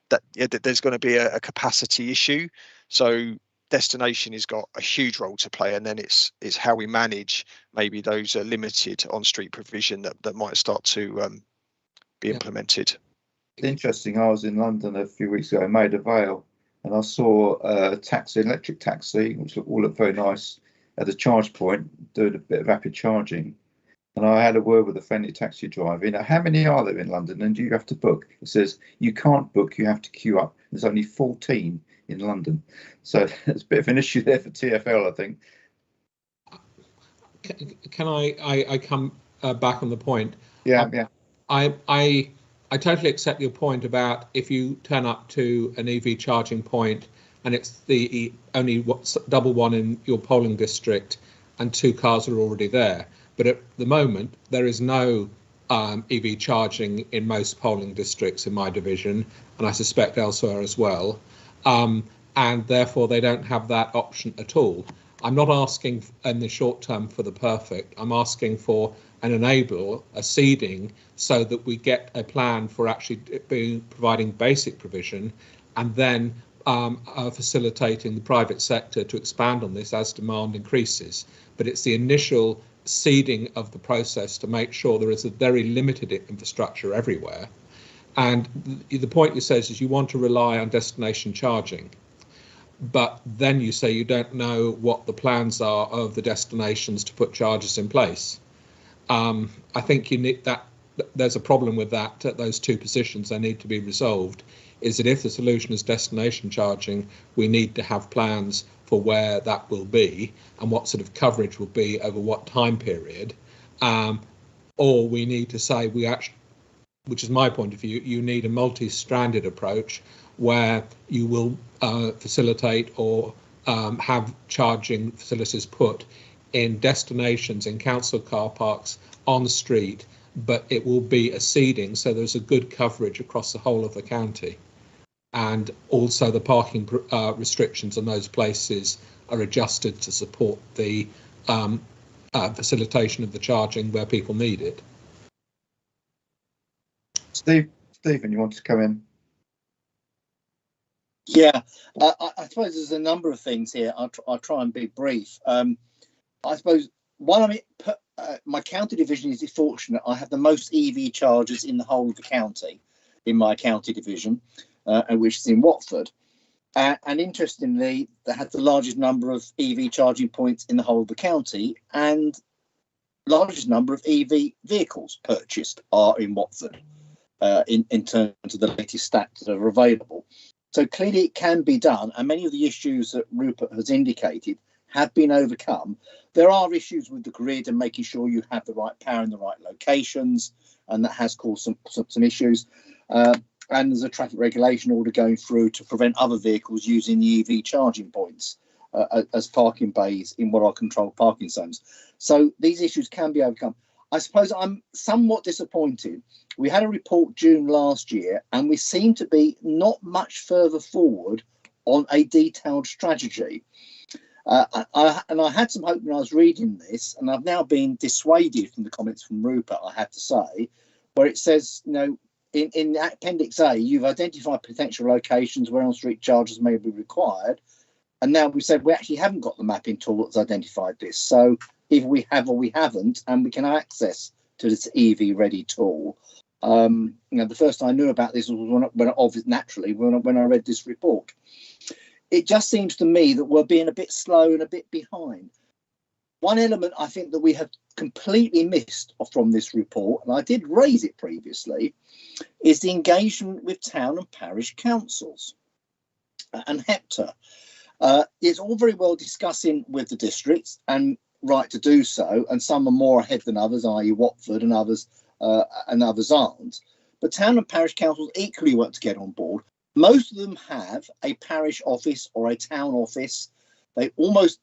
that there's going to be a capacity issue. So destination has got a huge role to play, and then it's how we manage maybe those limited on-street provision that might start to be implemented. Interesting. I was in London a few weeks ago in Maida Vale, and I saw a taxi, an electric taxi, which all looked very nice, at a charge point, doing a bit of rapid charging. And I had a word with a friendly taxi driver. You know, how many are there in London, and do you have to book? It says you can't book, you have to queue up. There's only 14 in London, so it's a bit of an issue there for TfL, I think. Can I come back on the point? Yeah. I totally accept your point about if you turn up to an EV charging point and it's the only double one in your polling district and 2 cars are already there. But at the moment, there is no EV charging in most polling districts in my division, and I suspect elsewhere as well. And therefore, they don't have that option at all. I'm not asking in the short term for the perfect. I'm asking for an enable, a seeding, so that we get a plan for actually providing basic provision, and then facilitating the private sector to expand on this as demand increases. But it's the initial seeding of the process to make sure there is a very limited infrastructure everywhere. And the point you say is you want to rely on destination charging, but then you say you don't know what the plans are of the destinations to put chargers in place. I think you need that. There's a problem with that. Those 2 positions, they need to be resolved. Is that if the solution is destination charging, we need to have plans for where that will be and what sort of coverage will be over what time period, or we need to say we actually, which is my point of view, you need a multi-stranded approach where you will facilitate or have charging facilities put in destinations, in council car parks, on the street, but it will be a seeding, so there's a good coverage across the whole of the county. And also the parking restrictions in those places are adjusted to support the facilitation of the charging where people need it. Stephen, you want to come in? Yeah, I suppose there's a number of things here. I'll try and be brief. I suppose one of it, my county division is fortunate. I have the most EV chargers in the whole of the county, in my county division, which is in Watford. And interestingly, they had the largest number of EV charging points in the whole of the county, and largest number of EV vehicles purchased are in Watford, in terms of the latest stats that are available. So clearly it can be done, and many of the issues that Rupert has indicated have been overcome. There are issues with the grid and making sure you have the right power in the right locations, and that has caused some issues. And there's a traffic regulation order going through to prevent other vehicles using the EV charging points as parking bays in what are controlled parking zones. So these issues can be overcome. I suppose I'm somewhat disappointed. We had a report June last year, and we seem to be not much further forward on a detailed strategy. I had some hope when I was reading this, and I've now been dissuaded from the comments from Rupert, I have to say, where it says, you know, in Appendix A, you've identified potential locations where on-street chargers may be required. And now we said we actually haven't got the mapping tool that's identified this. So either we have or we haven't, and we can have access to this EV-ready tool. You know, the first I knew about this was when I read this report. It just seems to me that we're being a bit slow and a bit behind. One element I think that we have completely missed from this report, and I did raise it previously, is the engagement with town and parish councils and HEPTA. It's all very well discussing with the districts, and right to do so, and some are more ahead than others, i.e. Watford, and others aren't. But town and parish councils equally want to get on board. Most of them have a parish office or a town office. Most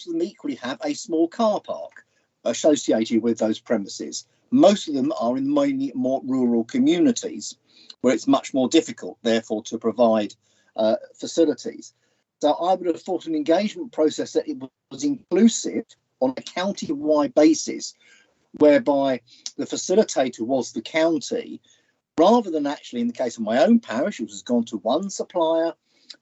of them equally have a small car park associated with those premises. Most of them are in mainly more rural communities where it's much more difficult, therefore, to provide facilities. So I would have thought an engagement process that it was inclusive on a county-wide basis, whereby the facilitator was the county, rather than actually, in the case of my own parish, which has gone to one supplier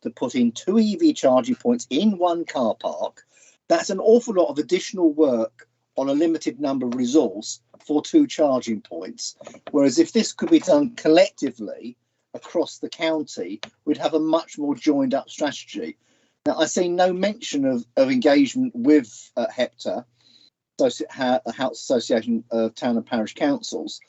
to put in 2 EV charging points in one car park. That's an awful lot of additional work on a limited number of resource for 2 charging points. Whereas if this could be done collectively across the county, we'd have a much more joined up strategy. Now, I see no mention of engagement with HEPTA, House Association of Town and Parish Councils,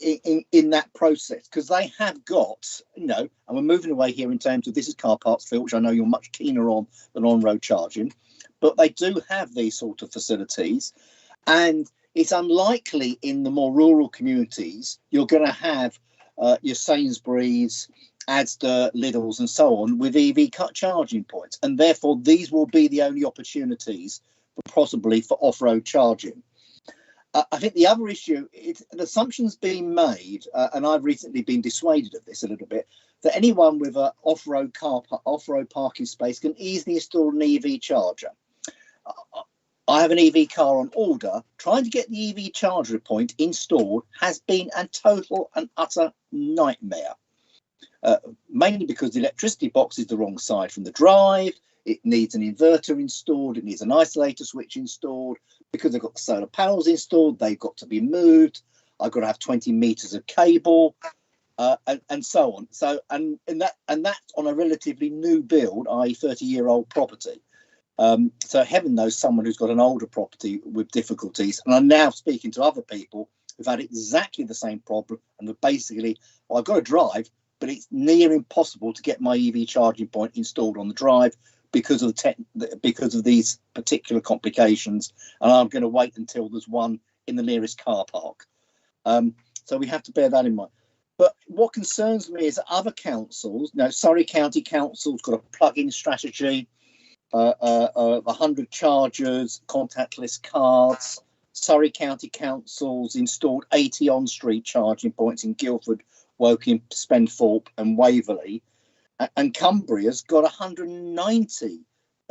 in that process, because they have got, you know, and we're moving away here in terms of this is car parks, Phil, which I know you're much keener on than on-road charging, but they do have these sort of facilities, and it's unlikely in the more rural communities you're going to have your Sainsbury's, Asda, Lidl's and so on with EV cut charging points, and therefore these will be the only opportunities possibly for off-road charging. I think the other issue, an assumption's being made, and I've recently been dissuaded of this a little bit, that anyone with an off-road parking space can easily install an EV charger. I have an EV car on order. Trying to get the EV charger point installed has been a total and utter nightmare, mainly because the electricity box is the wrong side from the drive. It needs an inverter installed. It needs an isolator switch installed. Because they've got the solar panels installed, they've got to be moved. I've got to have 20 meters of cable, and so on. So, and that's on a relatively new build, i.e. 30-year-old property. So heaven knows someone who's got an older property with difficulties. And I'm now speaking to other people who've had exactly the same problem, and are basically, well, I've got to drive, but it's near impossible to get my EV charging point installed on the drive because of these particular complications, and I'm going to wait until there's one in the nearest car park. So we have to bear that in mind. But what concerns me is that other councils, Surrey County Council's got a plug-in strategy, 100 chargers, contactless cards. Surrey County Council's installed 80 on-street charging points in Guildford, Woking, Spenthorpe and Waverley. And Cumbria's got 190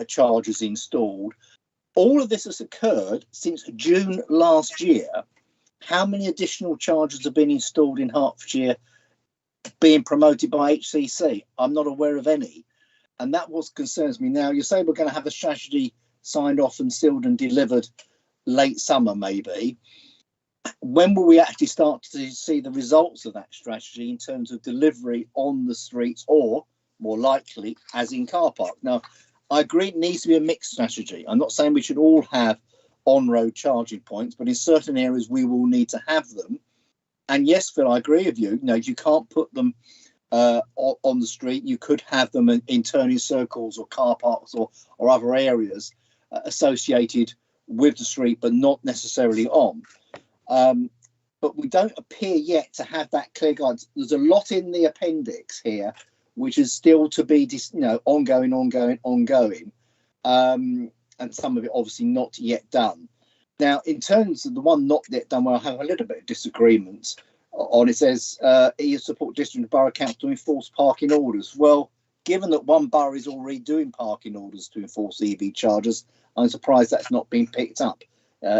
chargers installed. All of this has occurred since June last year. How many additional chargers have been installed in Hertfordshire being promoted by HCC. I'm not aware of any. And that what concerns me. Now, you say we're going to have a strategy signed off and sealed and delivered late summer, maybe. When will we actually start to see the results of that strategy in terms of delivery on the streets, or more likely, as in car park? Now, I agree it needs to be a mixed strategy. I'm not saying we should all have on-road charging points, but in certain areas we will need to have them. And yes, Phil, I agree with you. You know, you can't put them on the street. You could have them in turning circles or car parks or other areas associated with the street, but not necessarily on. But we don't appear yet to have that clear guidance. There's a lot in the appendix here, which is still to be, ongoing, and some of it obviously not yet done. Now, in terms of the one not yet done, where I have a little bit of disagreement on, it says EU support district and borough council to enforce parking orders. Well, given that one borough is already doing parking orders to enforce EV chargers, I'm surprised that's not been picked up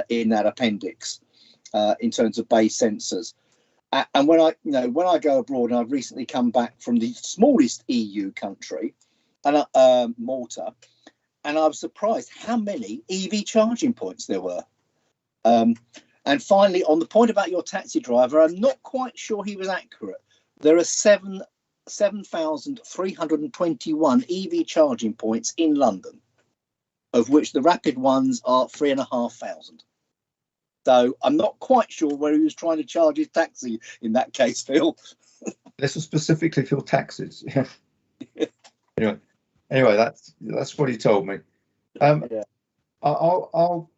in that appendix in terms of base sensors. And when I go abroad, and I've recently come back from the smallest EU country, and Malta, and I was surprised how many EV charging points there were. And finally, on the point about your taxi driver, I'm not quite sure he was accurate. There are 7,321 EV charging points in London, of which the rapid ones are 3,500. So I'm not quite sure where he was trying to charge his taxi in that case, Phil. This was specifically for taxis. Anyway, that's what he told me. Yeah. I'll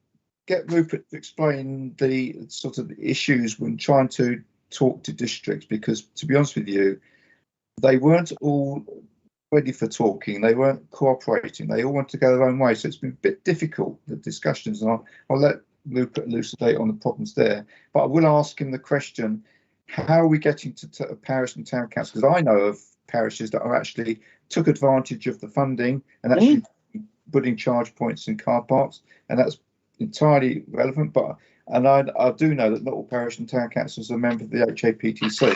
get Rupert to explain the sort of issues when trying to talk to districts, because to be honest with you, they weren't all ready for talking. They weren't cooperating. They all want to go their own way. So it's been a bit difficult, the discussions, and I'll let Rupert elucidate on the problems there. But I will ask him the question, how are we getting to parish and town council? Because I know of parishes that are actually took advantage of the funding and actually putting charge points in car parks, and that's entirely relevant. But I do know that not all parish and town councils are members of the HAPTC.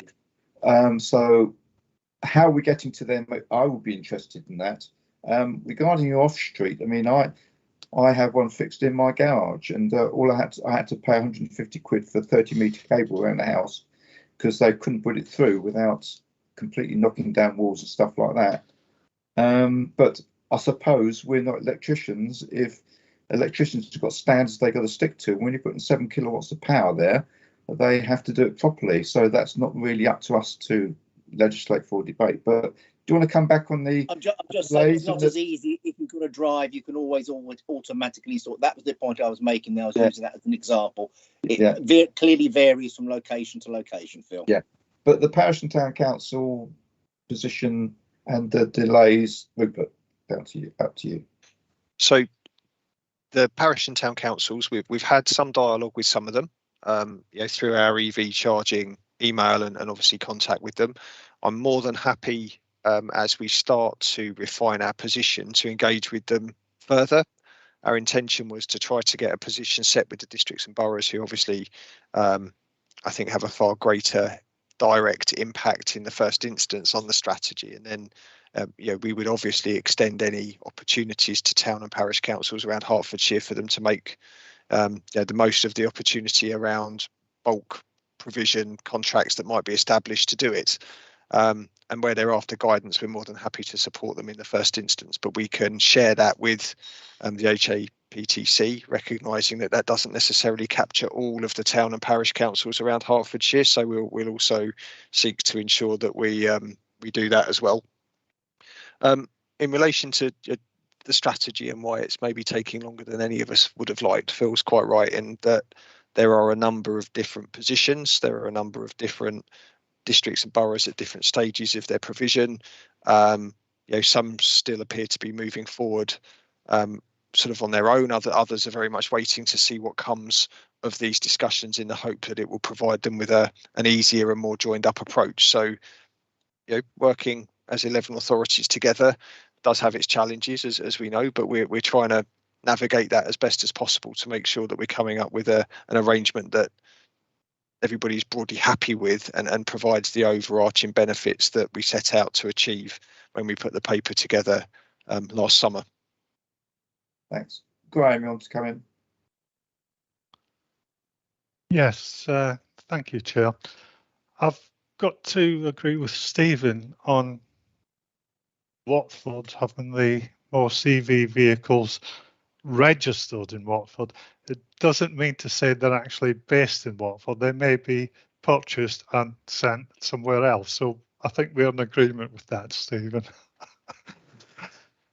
So how are we getting to them? I would be interested in that. Regarding your off street, I mean, I have one fixed in my garage, and I had to pay 150 quid for 30-metre cable around the house because they couldn't put it through without completely knocking down walls and stuff like that. But I suppose we're not electricians. If electricians have got standards they got to stick to, when you're putting 7 kilowatts of power there, they have to do it properly. So that's not really up to us to legislate for debate. But do you want to come back on the? I'm just saying it's not as easy. If you've got to drive, you can always automatically install. That was the point I was making there. I was using that as an example. It clearly varies from location to location, Phil. Yeah, but the parish and town council position and the delays, Rupert, up to you. So the parish and town councils, we've had some dialogue with some of them, through our EV charging email and obviously contact with them. I'm more than happy as we start to refine our position to engage with them further. Our intention was to try to get a position set with the districts and boroughs who obviously I think have a far greater direct impact in the first instance on the strategy, and then we would obviously extend any opportunities to town and parish councils around Hertfordshire for them to make the most of the opportunity around bulk provision contracts that might be established to do it. And where they're after guidance, we're more than happy to support them in the first instance, but we can share that with the HAPTC, recognising that doesn't necessarily capture all of the town and parish councils around Hertfordshire. So we'll also seek to ensure that we do that as well. In relation to the strategy and why it's maybe taking longer than any of us would have liked, Phil's quite right in that there are a number of different positions. There are a number of different districts and boroughs at different stages of their provision. Some still appear to be moving forward sort of on their own. Others are very much waiting to see what comes of these discussions in the hope that it will provide them with an easier and more joined up approach. So, working as 11 authorities together does have its challenges, as we know, but we're trying to navigate that as best as possible to make sure that we're coming up with an arrangement that everybody's broadly happy with and provides the overarching benefits that we set out to achieve when we put the paper together last summer. Thanks. Graham, you want to come in? Yes, thank you, Chair. I've got to agree with Stephen on Watford having the most EV vehicles registered in Watford. It doesn't mean to say they're actually based in Watford. They may be purchased and sent somewhere else. So I think we're in agreement with that, Stephen.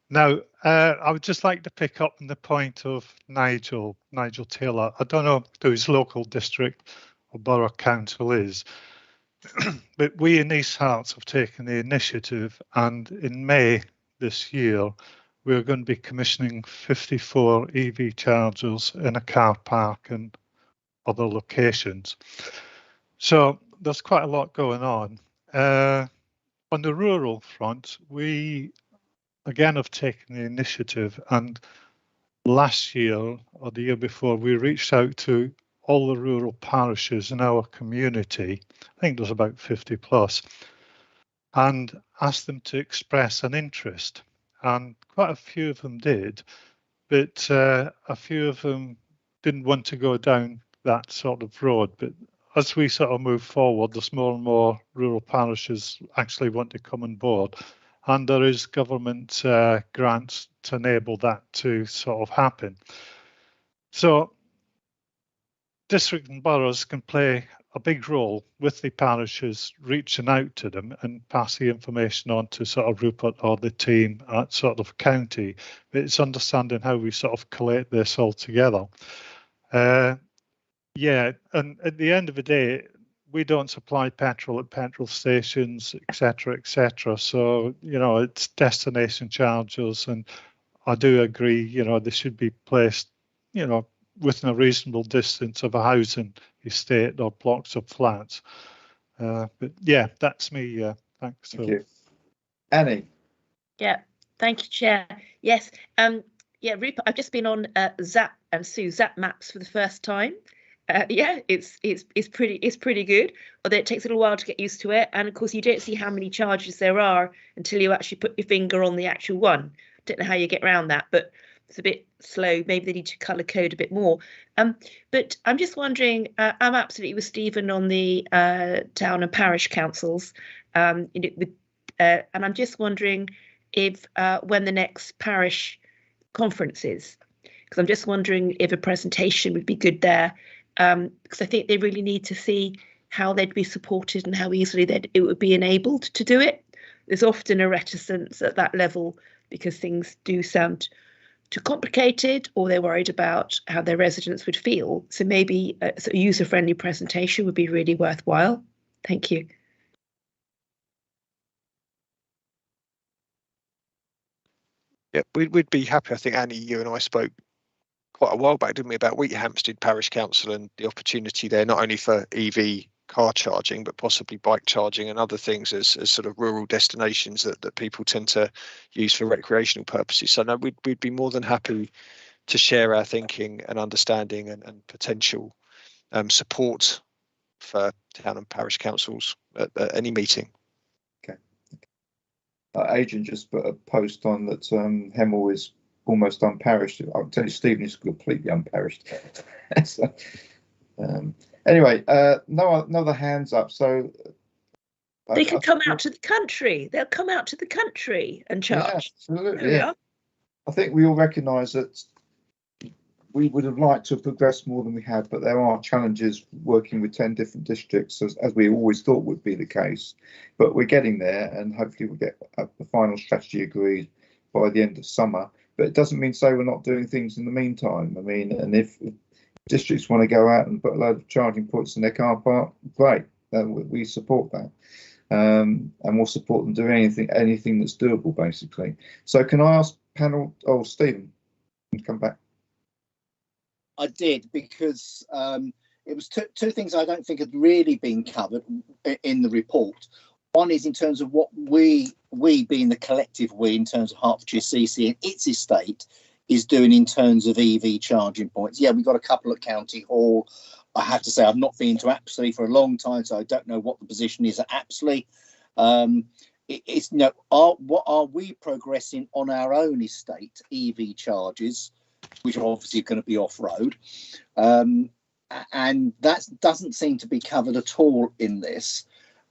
Now, I would just like to pick up on the point of Nigel Taylor. I don't know who his local district or borough council is, but we in East Herts have taken the initiative, and in May this year, we're going to be commissioning 54 EV chargers in a car park and other locations. So there's quite a lot going on. On the rural front, we again have taken the initiative, and last year or the year before, we reached out to all the rural parishes in our community. I think there's about 50 plus, and asked them to express an interest. And quite a few of them did, but a few of them didn't want to go down that sort of road. But as we sort of move forward, there's more and more rural parishes actually want to come on board. And there is government grants to enable that to sort of happen. So districts and boroughs can play a big role with the parishes, reaching out to them and pass the information on to sort of Rupert or the team at sort of county. It's understanding how we sort of collate this all together. Yeah, and at the end of the day, we don't supply petrol at petrol stations, etc., etc. So, you know, it's destination charges, and I do agree, you know, they should be placed, you know, within a reasonable distance of a housing estate or blocks of flats. But yeah, that's me. Thanks. Thank you. Annie. Yeah, thank you, Chair. Yes, yeah, Rupert, I've just been on Zap and Sue Zap Maps for the first time. Yeah, it's pretty good, although it takes a little while to get used to it. And of course, you don't see how many charges there are until you actually put your finger on the actual one. Don't know how you get around that, but it's a bit slow. Maybe they need to colour code a bit more. But I'm just wondering, I'm absolutely with Stephen on the town and parish councils, and I'm just wondering if when the next parish conference is, because I'm just wondering if a presentation would be good there, because I think they really need to see how they'd be supported and how easily it would be enabled to do it. There's often a reticence at that level because things do sound too complicated, or they're worried about how their residents would feel. So maybe a user-friendly presentation would be really worthwhile. Thank you. Yeah, we'd be happy. I think, Annie, you and I spoke quite a while back, didn't we, about Wheat Hampstead Parish Council and the opportunity there, not only for EV car charging, but possibly bike charging and other things as sort of rural destinations that people tend to use for recreational purposes. So no, we'd be more than happy to share our thinking and understanding and potential support for town and parish councils at any meeting. Okay. Agent just put a post on that Hemel is almost unparished. I'll tell you, Stephen is completely unparished. So, anyway, no other hands up. So they can come out to the country. They'll come out to the country and charge. Yeah, absolutely. Yeah. I think we all recognise that we would have liked to have progressed more than we have, but there are challenges working with 10 different districts, as we always thought would be the case. But we're getting there, and hopefully we'll get the final strategy agreed by the end of summer. But it doesn't mean say we're not doing things in the meantime. I mean, and if districts want to go out and put a load of charging points in their car park, great. We support that, and we'll support them doing anything that's doable, basically. So can I ask panel? Oh, Stephen, come back. I did, because it was two things I don't think had really been covered in the report. One is in terms of what we being the collective we, in terms of Hertfordshire CC and its estate, is doing in terms of EV charging points. Yeah, we've got a couple at County Hall. I have to say I've not been to Apsley for a long time, so I don't know what the position is at Apsley. It's what are we progressing on our own estate EV charges, which are obviously going to be off road, and that doesn't seem to be covered at all in this.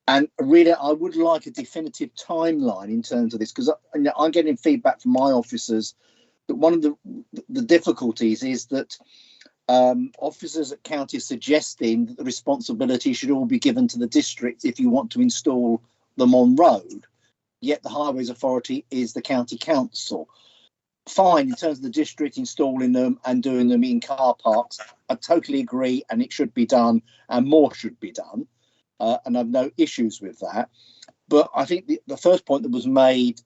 And really, I would like a definitive timeline in terms of this, because I'm getting feedback from my officers that one of the difficulties is that officers at county are suggesting that the responsibility should all be given to the district if you want to install them on road, yet the Highways Authority is the county council. Fine, in terms of the district installing them and doing them in car parks, I totally agree, and it should be done, and more should be done. And I've no issues with that. But I think the first point that was made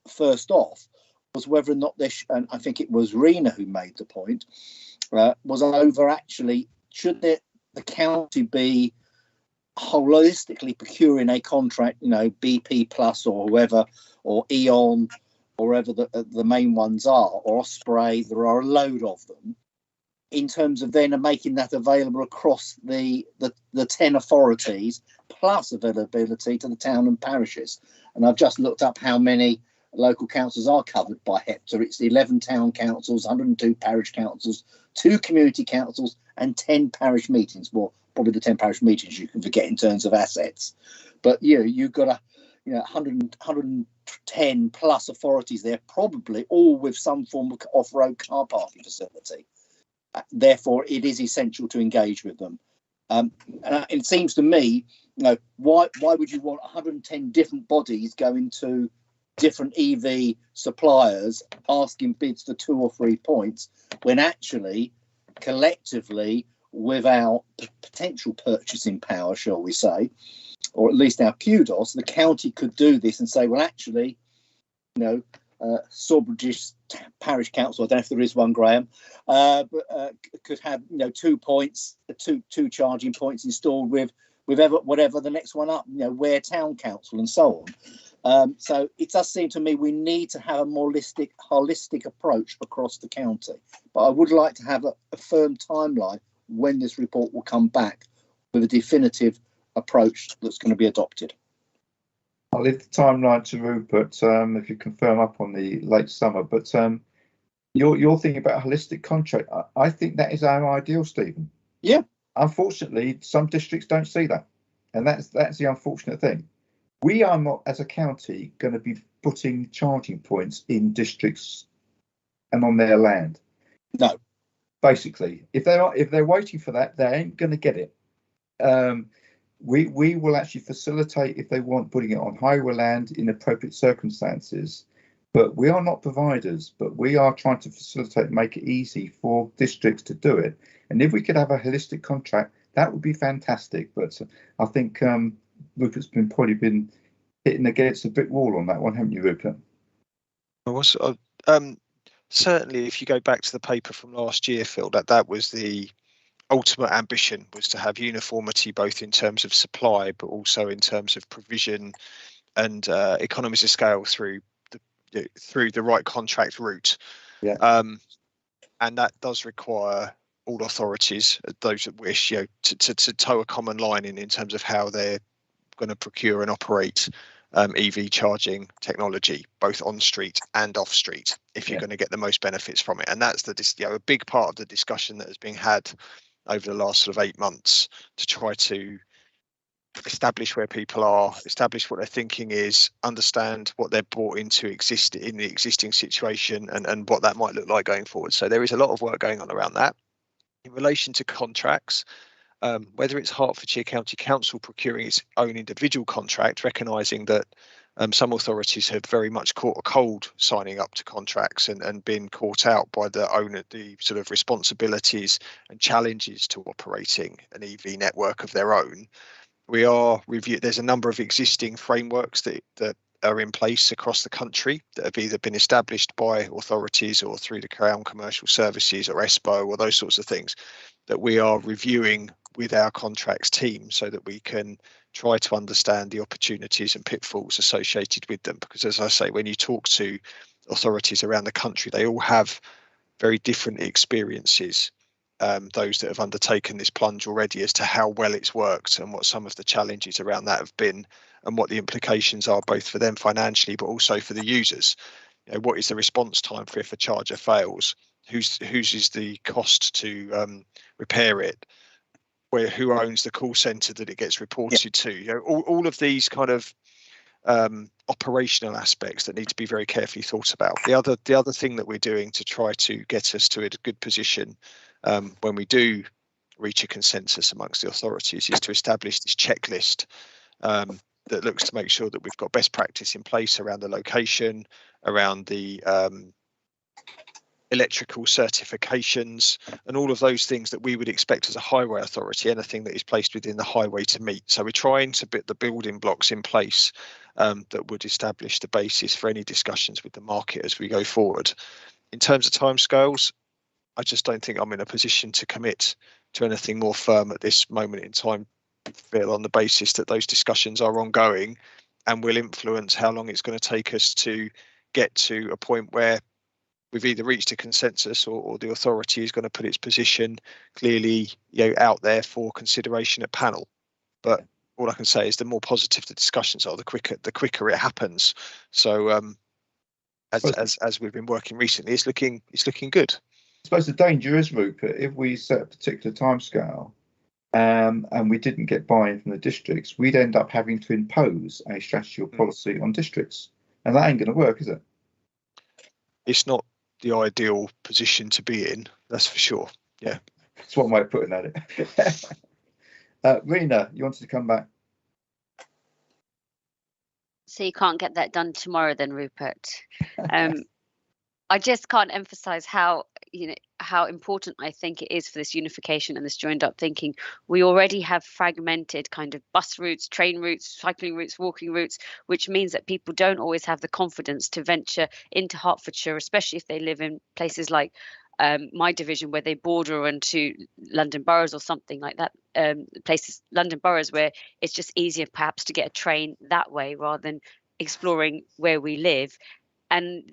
first off was whether or not this, and I think it was Rena who made the point, was over actually, should the county be holistically procuring a contract, BP Plus or whoever, or Eon, or wherever the main ones are, or Osprey, there are a load of them, in terms of then making that available across the 10 authorities, plus availability to the town and parishes. And I've just looked up how many local councils are covered by HEPTA. It's the 11 town councils, 102 parish councils, 2 community councils, and 10 parish meetings. Well, probably the 10 parish meetings you can forget in terms of assets. But you've got 110 plus authorities there, probably all with some form of off-road car parking facility. Therefore, it is essential to engage with them. And it seems to me, why would you want 110 different bodies going to different EV suppliers asking bids for 2 or 3 points, when actually, collectively, with our potential purchasing power, shall we say, or at least our kudos, the county could do this and say, well, actually, Sawbridge Parish Council, I don't know if there is one, Graham, but could have 2 points, two charging points installed with whatever the next one up, Ware Town Council and so on. So it does seem to me we need to have a more holistic approach across the county. But I would like to have a firm timeline when this report will come back with a definitive approach that's going to be adopted. I'll leave the timeline to Rupert if you confirm up on the late summer. But you're thinking about a holistic contract. I think that is our ideal, Stephen. Yeah. Unfortunately, some districts don't see that, and that's the unfortunate thing. We are not, as a county, going to be putting charging points in districts and on their land. No. Basically, if they're waiting for that, they ain't going to get it. We will actually facilitate, if they want, putting it on highway land in appropriate circumstances. But we are not providers, but we are trying to facilitate, make it easy for districts to do it. And if we could have a holistic contract, that would be fantastic. But I think Rupert's probably been hitting against a brick wall on that one, haven't you, Rupert? Certainly, if you go back to the paper from last year, Phil, that was the ultimate ambition, was to have uniformity both in terms of supply but also in terms of provision and economies of scale through the right contract route. Yeah. And that does require all authorities, those that wish, to toe a common line in terms of how they're going to procure and operate EV charging technology, both on street and off street, if you're going to get the most benefits from it. And that's a big part of the discussion that has been had over the last sort of 8 months, to try to establish where people are, establish what their thinking is, understand what they're brought into in the existing situation, and what that might look like going forward. So there is a lot of work going on around that. In relation to contracts, whether it's Hertfordshire County Council procuring its own individual contract, recognising that some authorities have very much caught a cold signing up to contracts and been caught out by the sort of responsibilities and challenges to operating an EV network of their own. We are there's a number of existing frameworks that are in place across the country that have either been established by authorities or through the Crown Commercial Services or ESPO or those sorts of things, that we are reviewing with our contracts team so that we can try to understand the opportunities and pitfalls associated with them. Because, as I say, when you talk to authorities around the country, they all have very different experiences those that have undertaken this plunge already as to how well it's worked and what some of the challenges around that have been, and what the implications are both for them financially but also for the users. You know, what is the response time for if a charger fails? Whose is the cost to repair it? Who owns the call centre that it gets reported to? You know, all of these kind of operational aspects that need to be very carefully thought about. The other thing that we're doing to try to get us to a good position when we do reach a consensus amongst the authorities is to establish this checklist that looks to make sure that we've got best practice in place around the location, around the electrical certifications, and all of those things that we would expect as a highway authority, anything that is placed within the highway to meet. So we're trying to put the building blocks in place that would establish the basis for any discussions with the market as we go forward. In terms of timescales, I just don't think I'm in a position to commit to anything more firm at this moment in time, Phil, on the basis that those discussions are ongoing and will influence how long it's going to take us to get to a point where we've either reached a consensus or the authority is going to put its position clearly, out there for consideration at panel. But all I can say is the more positive the discussions are, the quicker it happens. So as we've been working recently, it's looking good. I suppose the danger is, Rupert, if we set a particular timescale and we didn't get buy-in from the districts, we'd end up having to impose a strategy or policy on districts, and that ain't going to work, is it? It's not the ideal position to be in, that's for sure. Yeah, that's one way of putting at it. Rena, you wanted to come back? So you can't get that done tomorrow then, Rupert. I just can't emphasize how important I think it is for this unification and this joined up thinking. We already have fragmented kind of bus routes, train routes, cycling routes, walking routes, which means that people don't always have the confidence to venture into Hertfordshire, especially if they live in places like my division where they border onto London boroughs or something like that, London boroughs where it's just easier perhaps to get a train that way rather than exploring where we live. And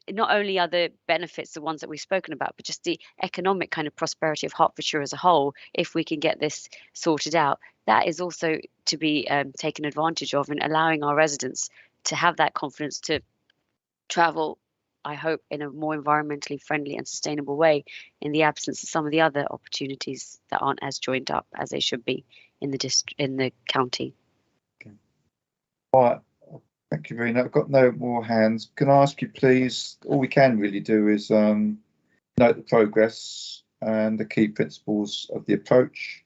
not only are the benefits the ones that we've spoken about, but just the economic kind of prosperity of Hertfordshire as a whole, if we can get this sorted out, that is also to be taken advantage of, and allowing our residents to have that confidence to travel, I hope, in a more environmentally friendly and sustainable way in the absence of some of the other opportunities that aren't as joined up as they should be in the county. Okay. All right. Thank you, Rena. I've got no more hands. Can I ask you, please, all we can really do is note the progress and the key principles of the approach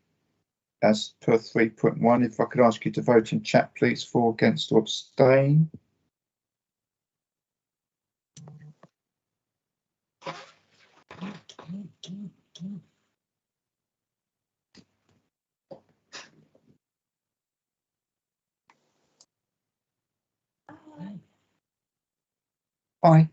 as per 3.1. If I could ask you to vote in chat, please, for, against, or abstain. Aye.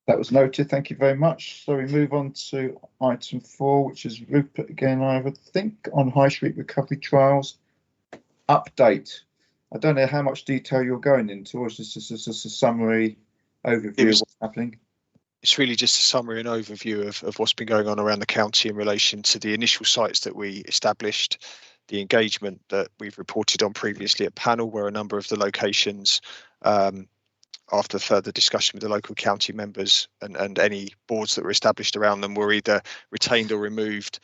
That was noted. Thank you very much. So we move on to item 4, which is Rupert again, I would think, on High Street recovery trials update. I don't know how much detail you're going into, or is this just a summary overview of what's happening? It's really just a summary and overview of what's been going on around the county in relation to the initial sites that we established, the engagement that we've reported on previously at panel, where a number of the locations, after further discussion with the local county members and any boards that were established around them, were either retained or removed,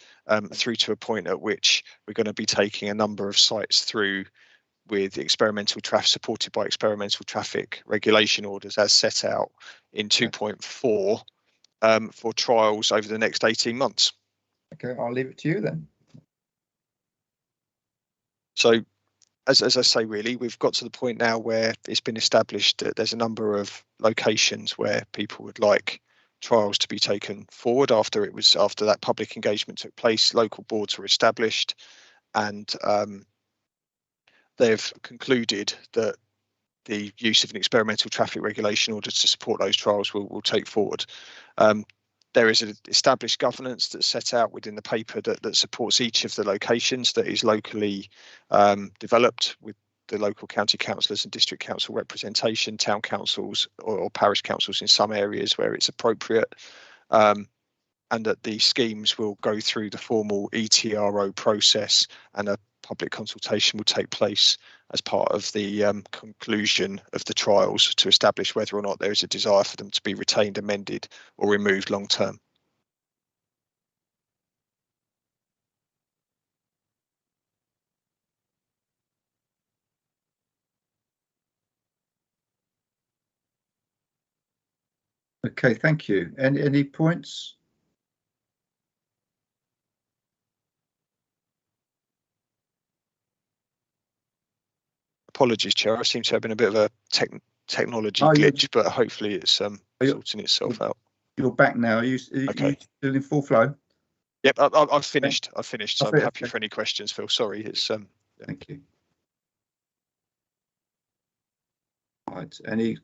through to a point at which we're going to be taking a number of sites through with experimental traffic, supported by experimental traffic regulation orders as set out in 2.4 for trials over the next 18 months. Okay, I'll leave it to you then. So as I say, really, we've got to the point now where it's been established that there's a number of locations where people would like trials to be taken forward after that public engagement took place. Local boards were established, and they've concluded that the use of an experimental traffic regulation in order to support those trials will take forward. There is an established governance that's set out within the paper that supports each of the locations, that is locally developed with the local county councillors and district council representation, town councils or parish councils in some areas where it's appropriate, and that the schemes will go through the formal ETRO process, and a public consultation will take place as part of the conclusion of the trials to establish whether or not there is a desire for them to be retained, amended or removed long term. Okay, thank you. Any points? Apologies, Chair. I seem to have been a bit of a technology glitch, but hopefully it's sorting itself out. You're back now. Are you still in full flow? Yep, I've finished. So I'm happy for any questions, Phil. Sorry, it's Thank you. Right. Any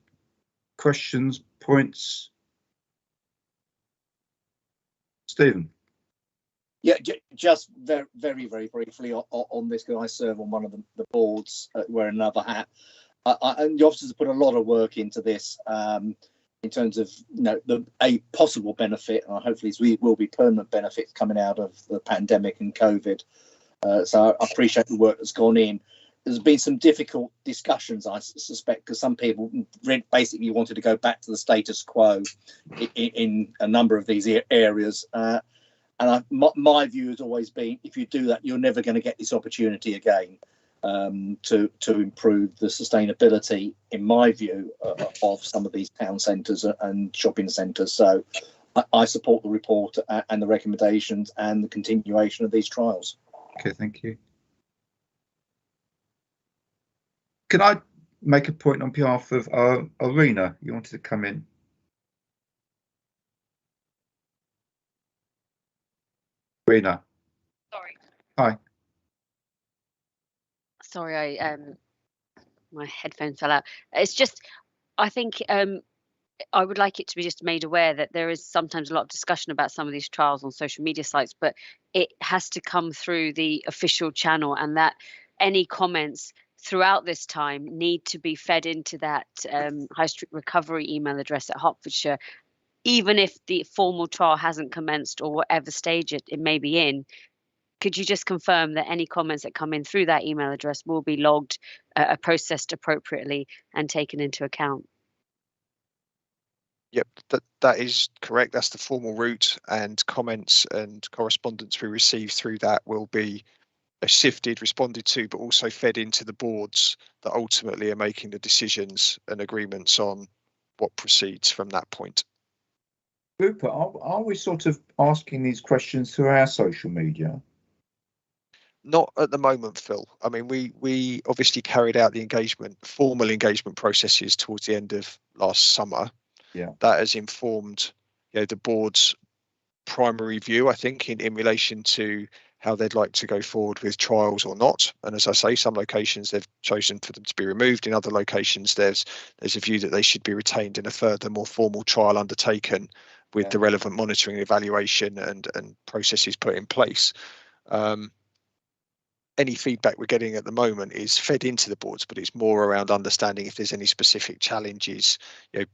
questions, points? Stephen. Yeah, just very briefly on this, because I serve on one of the boards, wear another hat. And the officers have put a lot of work into this in terms of a possible benefit, and hopefully we will be permanent benefits coming out of the pandemic and COVID. So I appreciate the work that's gone in. There's been some difficult discussions, I suspect, because some people basically wanted to go back to the status quo in a number of these areas. And my view has always been, if you do that, you're never going to get this opportunity again to improve the sustainability, in my view, of some of these town centres and shopping centres. So I support the report and the recommendations and the continuation of these trials. Okay, thank you. Can I make a point on behalf of Arena? You wanted to come in. Rena. Sorry. Hi. Sorry, my headphone fell out. It's just, I think I would like it to be just made aware that there is sometimes a lot of discussion about some of these trials on social media sites, but it has to come through the official channel, and that any comments throughout this time need to be fed into that High Street Recovery email address at Hertfordshire. Even if the formal trial hasn't commenced or whatever stage it may be in, could you just confirm that any comments that come in through that email address will be logged, processed appropriately and taken into account? Yep, that is correct. That's the formal route, and comments and correspondence we receive through that will be sifted, responded to, but also fed into the boards that ultimately are making the decisions and agreements on what proceeds from that point. Rupert, are we sort of asking these questions through our social media? Not at the moment, Phil. I mean, we obviously carried out the formal engagement processes towards the end of last summer. Yeah. That has informed, the board's primary view, I think, in relation to how they'd like to go forward with trials or not. And as I say, some locations they've chosen for them to be removed. In other locations, there's a view that they should be retained in a further, more formal trial undertaken with the relevant monitoring, evaluation and processes put in place. Any feedback we're getting at the moment is fed into the boards, but it's more around understanding if there's any specific challenges,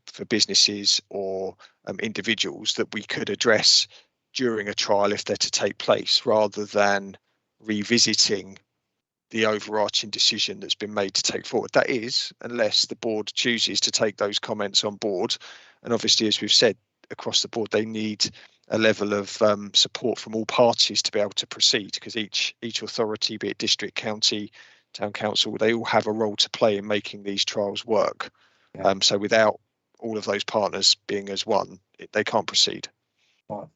for businesses or individuals that we could address during a trial if they're to take place, rather than revisiting the overarching decision that's been made to take forward. That is, unless the board chooses to take those comments on board. And obviously, as we've said, across the board, they need a level of support from all parties to be able to proceed, because each authority, be it district, county, town council, they all have a role to play in making these trials work. So without all of those partners being as one, they can't proceed.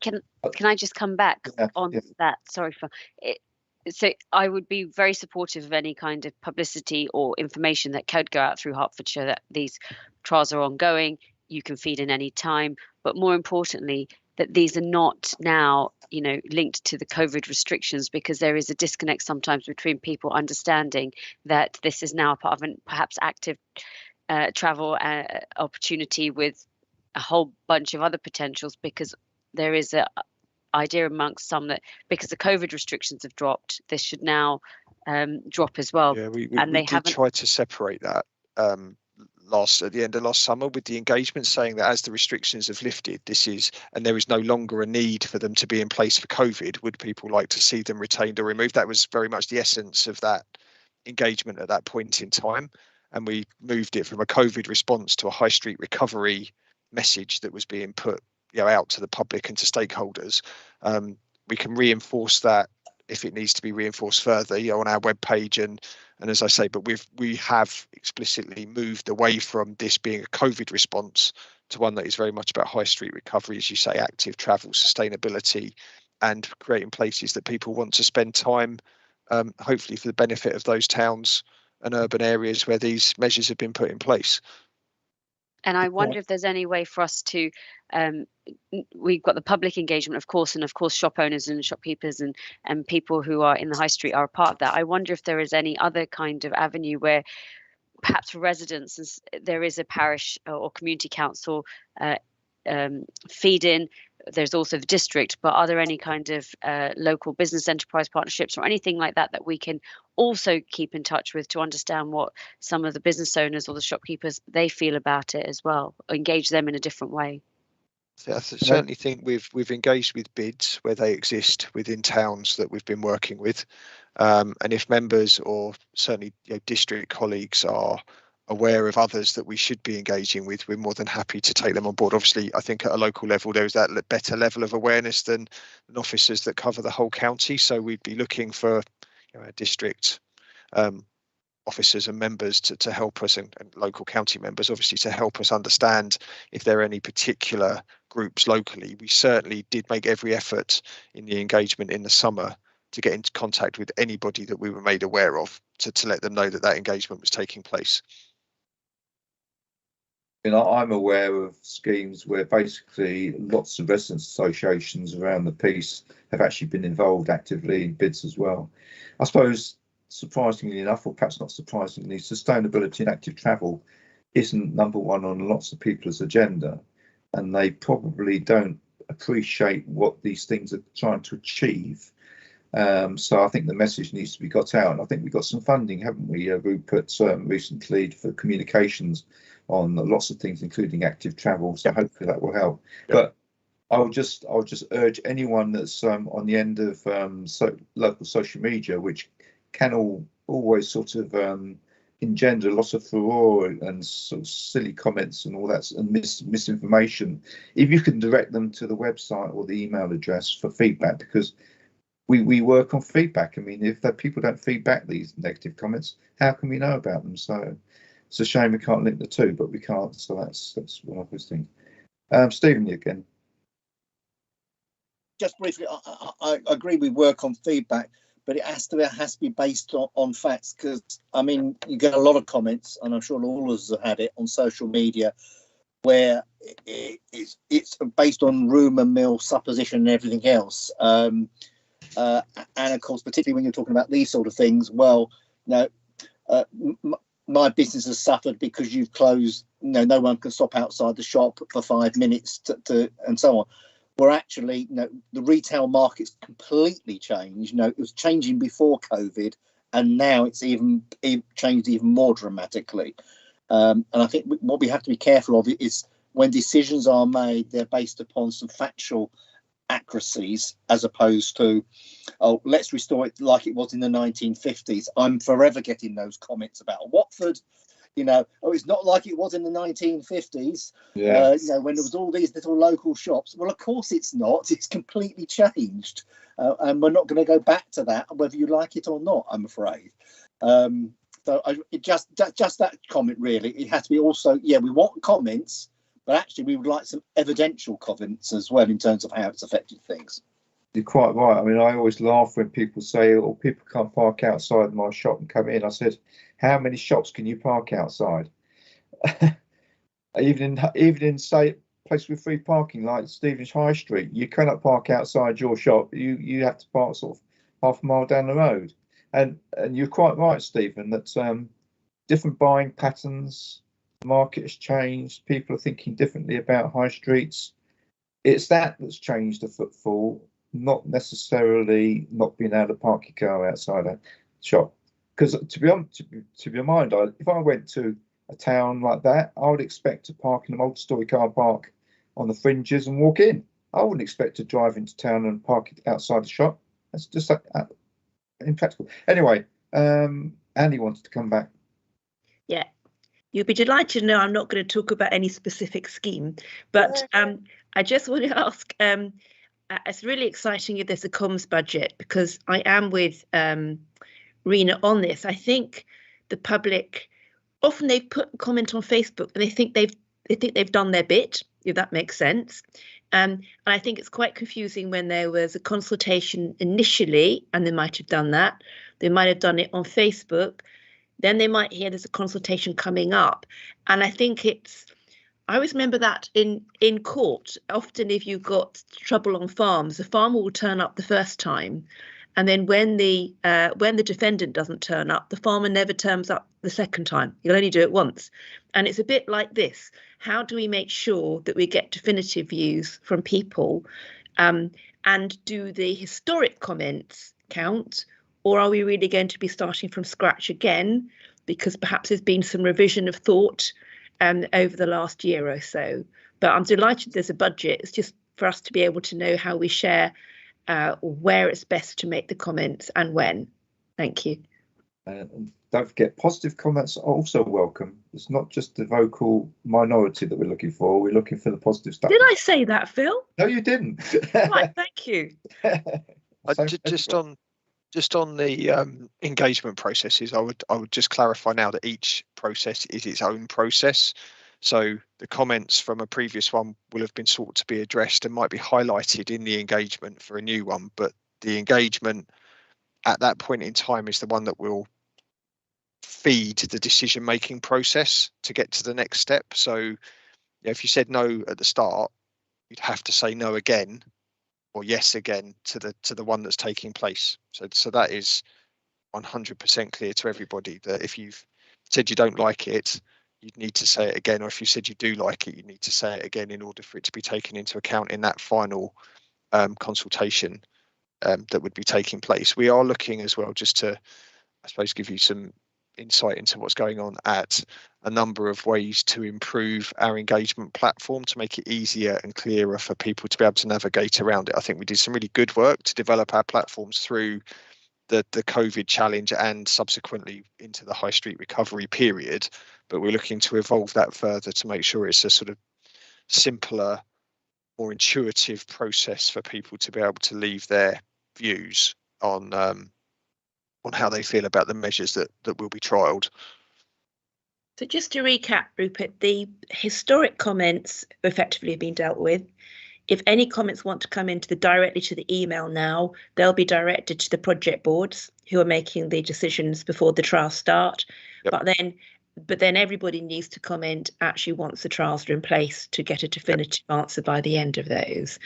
Can I just come back on that? Sorry for it. So I would be very supportive of any kind of publicity or information that could go out through Hertfordshire that these trials are ongoing. you can feed in any time, but more importantly, that these are not now, linked to the COVID restrictions, because there is a disconnect sometimes between people understanding that this is now part of an perhaps active travel opportunity with a whole bunch of other potentials, because there is a idea amongst some that because the COVID restrictions have dropped, this should now drop as well. Yeah, we they did try to separate that at the end of last summer with the engagement, saying that as the restrictions have lifted, and there is no longer a need for them to be in place for COVID, would people like to see them retained or removed? That was very much the essence of that engagement at that point in time, and we moved it from a COVID response to a high street recovery message that was being put out to the public and to stakeholders. We can reinforce that if it needs to be reinforced further on our webpage, and as I say, but we have explicitly moved away from this being a COVID response to one that is very much about high street recovery, as you say, active travel, sustainability, and creating places that people want to spend time, hopefully for the benefit of those towns and urban areas where these measures have been put in place. And I wonder if there's any way for us to, we've got the public engagement, of course, and of course shop owners and shopkeepers and people who are in the high street are a part of that. I wonder if there is any other kind of avenue where perhaps for residents, there is a parish or community council feed in. There's also the district, but are there any kind of local business enterprise partnerships or anything like that that we can also keep in touch with to understand what some of the business owners or the shopkeepers, they feel about it as well, engage them in a different way? I certainly think we've engaged with bids where they exist within towns that we've been working with, and if members or certainly district colleagues are aware of others that we should be engaging with, we're more than happy to take them on board. Obviously, I think at a local level there is that better level of awareness than officers that cover the whole county, so we'd be looking for our district officers and members to help us, and local county members obviously to help us understand if there are any particular groups locally. We certainly did make every effort in the engagement in the summer to get into contact with anybody that we were made aware of to let them know that engagement was taking place. I'm aware of schemes where basically lots of residents associations around the piece have actually been involved actively in bids as well. I suppose, surprisingly enough, or perhaps not surprisingly, sustainability and active travel isn't number one on lots of people's agenda, and they probably don't appreciate what these things are trying to achieve. So I think the message needs to be got out, and I think we've got some funding, haven't we, Rupert, recently for communications on lots of things, including active travel. So hopefully that will help. Yeah. But I'll just urge anyone that's on the end of local social media, which can always sort of engender lots of furore and sort of silly comments and all that, and misinformation. If you can direct them to the website or the email address for feedback, because we work on feedback. I mean, if people don't feedback these negative comments, how can we know about them? So it's a shame we can't link the two, but we can't. So that's what I was thinking. Stephen, you again. Just briefly, I agree we work on feedback, but it has to be based on facts, because I mean, you get a lot of comments, and I'm sure all of us have had it on social media, where it's based on rumour mill, supposition, and everything else. And of course, particularly when you're talking about these sort of things, well, my business has suffered because you've closed. No one can stop outside the shop for 5 minutes to and so on. Where actually, the retail market's completely changed. It was changing before COVID, and now it's even changed even more dramatically. And I think what we have to be careful of is when decisions are made, they're based upon some factual accuracies, as opposed to, oh, let's restore it like it was in the 1950s. I'm forever getting those comments about Watford. Oh, it's not like it was in the 1950s, when there was all these little local shops. Well, of course it's not. It's completely changed. And we're not going to go back to that, whether you like it or not, I'm afraid. So just that comment, really. It has to be also, we want comments, but actually we would like some evidential comments as well in terms of how it's affected things. You're quite right. I mean, I always laugh when people say, oh, people can't park outside my shop and come in. I said, how many shops can you park outside? Even in say place with free parking like Stevenage High Street, you cannot park outside your shop. You have to park sort of half a mile down the road. And you're quite right, Stephen, that different buying patterns, the market has changed. People are thinking differently about high streets. It's that's changed the footfall, not necessarily not being able to park your car outside a shop. Because to be reminded, if I went to a town like that, I would expect to park in a multi-storey car park on the fringes and walk in. I wouldn't expect to drive into town and park it outside the shop. That's just impractical. Anyway, Andy wanted to come back. Yeah, you'll be delighted to know I'm not going to talk about any specific scheme, but I just want to ask, it's really exciting if there's a comms budget, because I am with Rena on this. I think the public, often they put a comment on Facebook and they think they've done their bit, if that makes sense. And I think it's quite confusing when there was a consultation initially, and they might have done that. They might have done it on Facebook. Then they might hear there's a consultation coming up. And I think I always remember that in court, often if you've got trouble on farms, the farmer will turn up the first time. And then when the defendant doesn't turn up, the farmer never turns up the second time. You'll only do it once. And it's a bit like this. How do we make sure that we get definitive views from people? And do the historic comments count? Or are we really going to be starting from scratch again? Because perhaps there's been some revision of thought over the last year or so. But I'm delighted there's a budget. It's just for us to be able to know how we share where it's best to make the comments and when. Thank you. And don't forget, positive comments are also welcome. It's not just the vocal minority that we're looking for. We're looking for the positive stuff. Did I say that, Phil? No, you didn't. Right, thank you. Just on the engagement processes, I would just clarify now that each process is its own process. So the comments from a previous one will have been sought to be addressed and might be highlighted in the engagement for a new one, but the engagement at that point in time is the one that will feed the decision-making process to get to the next step. So if you said no at the start, you'd have to say no again or yes again to the one that's taking place. So that is 100% clear to everybody, that if you've said you don't like it, you'd need to say it again, or if you said you do like it, you need to say it again in order for it to be taken into account in that final consultation that would be taking place. We are looking as well, just to, I suppose, give you some insight into what's going on, at a number of ways to improve our engagement platform to make it easier and clearer for people to be able to navigate around it. I think we did some really good work to develop our platforms through the COVID challenge and subsequently into the high street recovery period, but we're looking to evolve that further to make sure it's a sort of simpler, more intuitive process for people to be able to leave their views on how they feel about the measures that will be trialled. So just to recap, Rupert, the historic comments effectively have been dealt with. If any comments want to come directly to the email now, they'll be directed to the project boards who are making the decisions before the trials start. Yep. But then everybody needs to comment actually once the trials are in place to get a definitive answer by the end of those.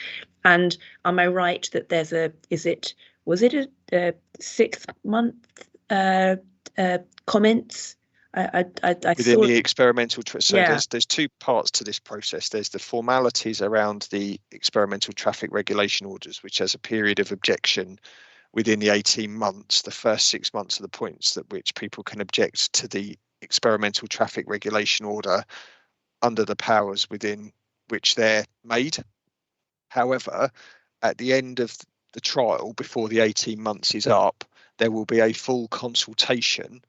And am I right that there's was it a 6-month comments? Within the experimental, so yeah. There's two parts to this process. There's the formalities around the experimental traffic regulation orders, which has a period of objection within the 18 months. The first 6 months are the points at which people can object to the experimental traffic regulation order under the powers within which they're made. However, at the end of the trial, before the 18 months is up, there will be a full consultation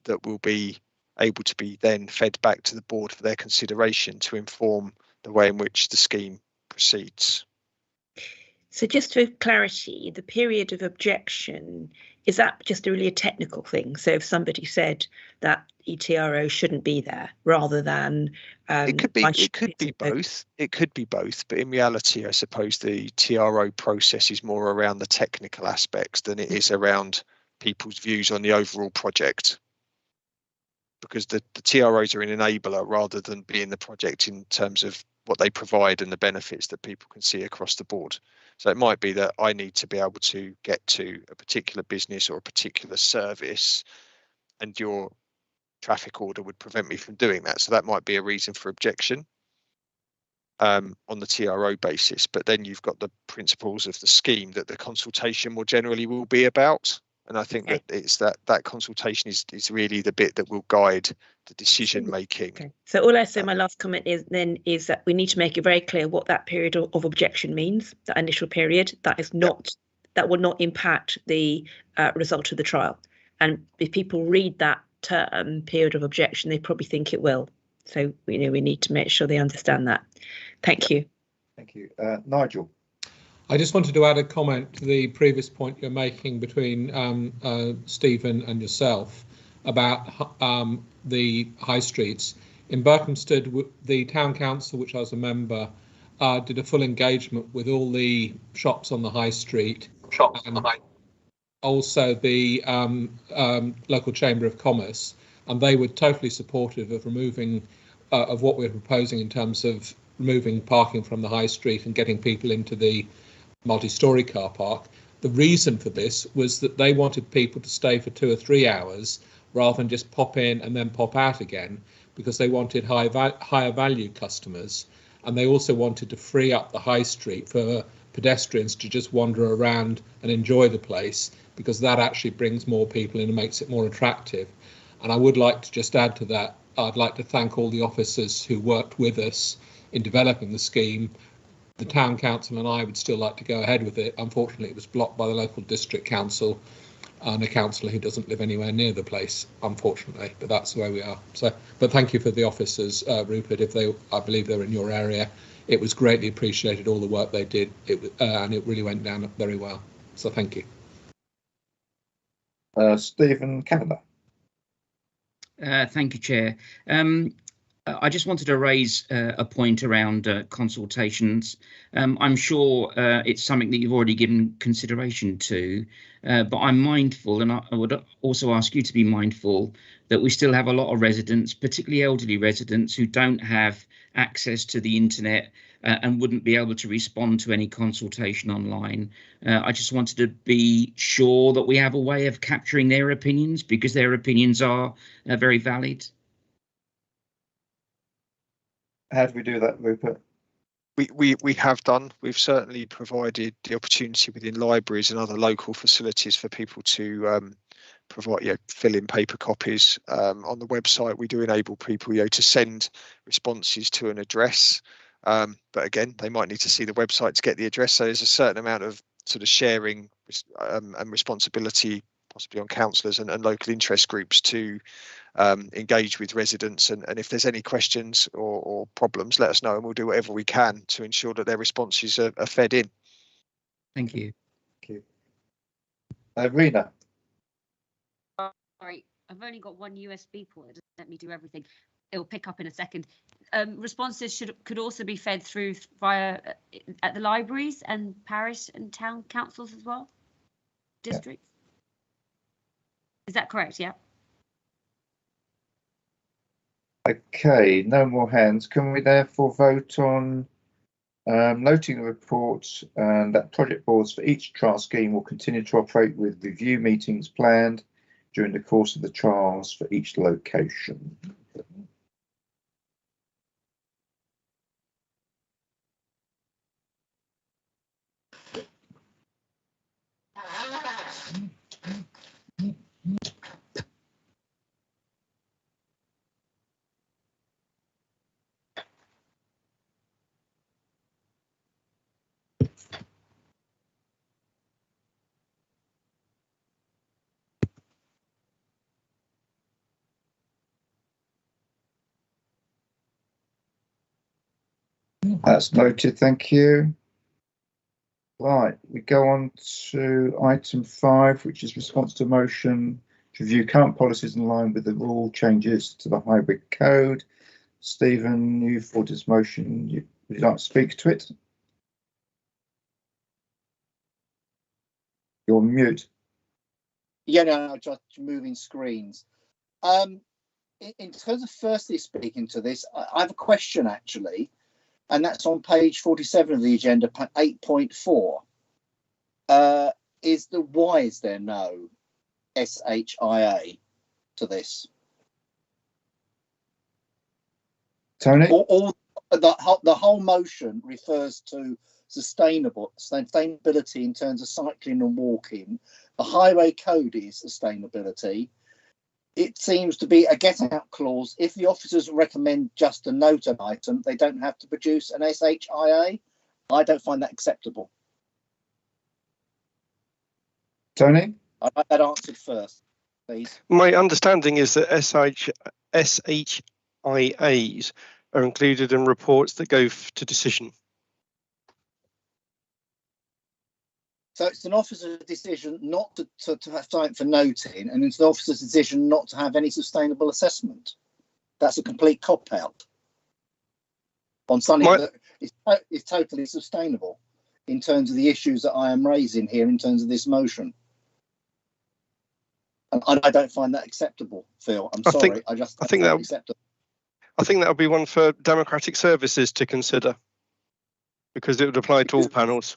that will be able to be then fed back to the board for their consideration to inform the way in which the scheme proceeds. So just for clarity, the period of objection, is that just really a technical thing? So if somebody said that ETRO shouldn't be there, rather than it could be both. It could be both, but in reality, I suppose the TRO process is more around the technical aspects than it is around people's views on the overall project. because the TROs are an enabler rather than being the project in terms of what they provide and the benefits that people can see across the board. So it might be that I need to be able to get to a particular business or a particular service, and your traffic order would prevent me from doing that. So that might be a reason for objection on the TRO basis. But then you've got the principles of the scheme that the consultation more generally will be about. And I think that it's that consultation is really the bit that will guide the decision making. Okay. So all I say, my last comment is that we need to make it very clear what that period of objection means. That initial period, that is not that will not impact the result of the trial. And if people read that term, period of objection, they probably think it will. So we need to make sure they understand that. Thank you. Thank you, Nigel. I just wanted to add a comment to the previous point you're making between Stephen and yourself about the high streets. In Berkhamsted, the town council, which I was a member, did a full engagement with all the shops on the high street, and also the local chamber of commerce, and they were totally supportive of removing of what we're proposing in terms of removing parking from the high street and getting people into the multi-storey car park. The reason for this was that they wanted people to stay for 2 or 3 hours rather than just pop in and then pop out again, because they wanted higher value customers, and they also wanted to free up the high street for pedestrians to just wander around and enjoy the place, because that actually brings more people in and makes it more attractive. And I would like to just add to that, I'd like to thank all the officers who worked with us in developing the scheme. The town council and I would still like to go ahead with it. Unfortunately, it was blocked by the local district council and a councillor who doesn't live anywhere near the place, unfortunately, but that's where we are. So, but thank you for the officers, Rupert, I believe they're in your area. It was greatly appreciated, all the work they did, and it really went down very well. So thank you. Stephen Cavender. Thank you, Chair. I just wanted to raise a point around consultations. I'm sure it's something that you've already given consideration to, but I'm mindful, and I would also ask you to be mindful, that we still have a lot of residents, particularly elderly residents, who don't have access to the internet and wouldn't be able to respond to any consultation online. I just wanted to be sure that we have a way of capturing their opinions, because their opinions are very valid. How do we do that, Rupert? We have done. We've certainly provided the opportunity within libraries and other local facilities for people to provide, fill in paper copies. On the website, we do enable people, to send responses to an address. But again, they might need to see the website to get the address. So there's a certain amount of sort of sharing and responsibility, possibly on councillors and local interest groups, to engage with residents, and if there's any questions or problems, let us know and we'll do whatever we can to ensure that their responses are fed in. Thank you. Thank you. Rena. Sorry, I've only got one USB port. It doesn't let me do everything. It'll pick up in a second. Responses could also be fed through via at the libraries and parish and town councils as well, districts. Yeah. Is that correct? Yeah. Okay, no more hands. Can we therefore vote on noting the report and that project boards for each trial scheme will continue to operate with review meetings planned during the course of the trials for each location? That's noted, thank you. Right, we go on to item 5, which is response to motion to review current policies in line with the rule changes to the hybrid code. Stephen, you've brought this motion. Would you like to speak to it? You're on mute. Yeah, no, just moving screens. in terms of firstly speaking to this, I have a question actually, and that's on page 47 of the agenda, 8.4. Why is there no SHIA to this? Tony? The whole motion refers to sustainability in terms of cycling and walking. The highway code is sustainability. It seems to be a get out clause. If the officers recommend just a note an item, they don't have to produce an SHIA. I don't find that acceptable. Tony? I'd like that answered first, please. My understanding is that SHIAs are included in reports that go to decision. So it's an officer's decision not to have time for noting, and it's an officer's decision not to have any sustainable assessment. That's a complete cop-out on something that is totally sustainable in terms of the issues that I am raising here in terms of this motion. And I don't find that acceptable, Phil. I think that acceptable. I think that would be one for Democratic Services to consider, because it would apply to all panels.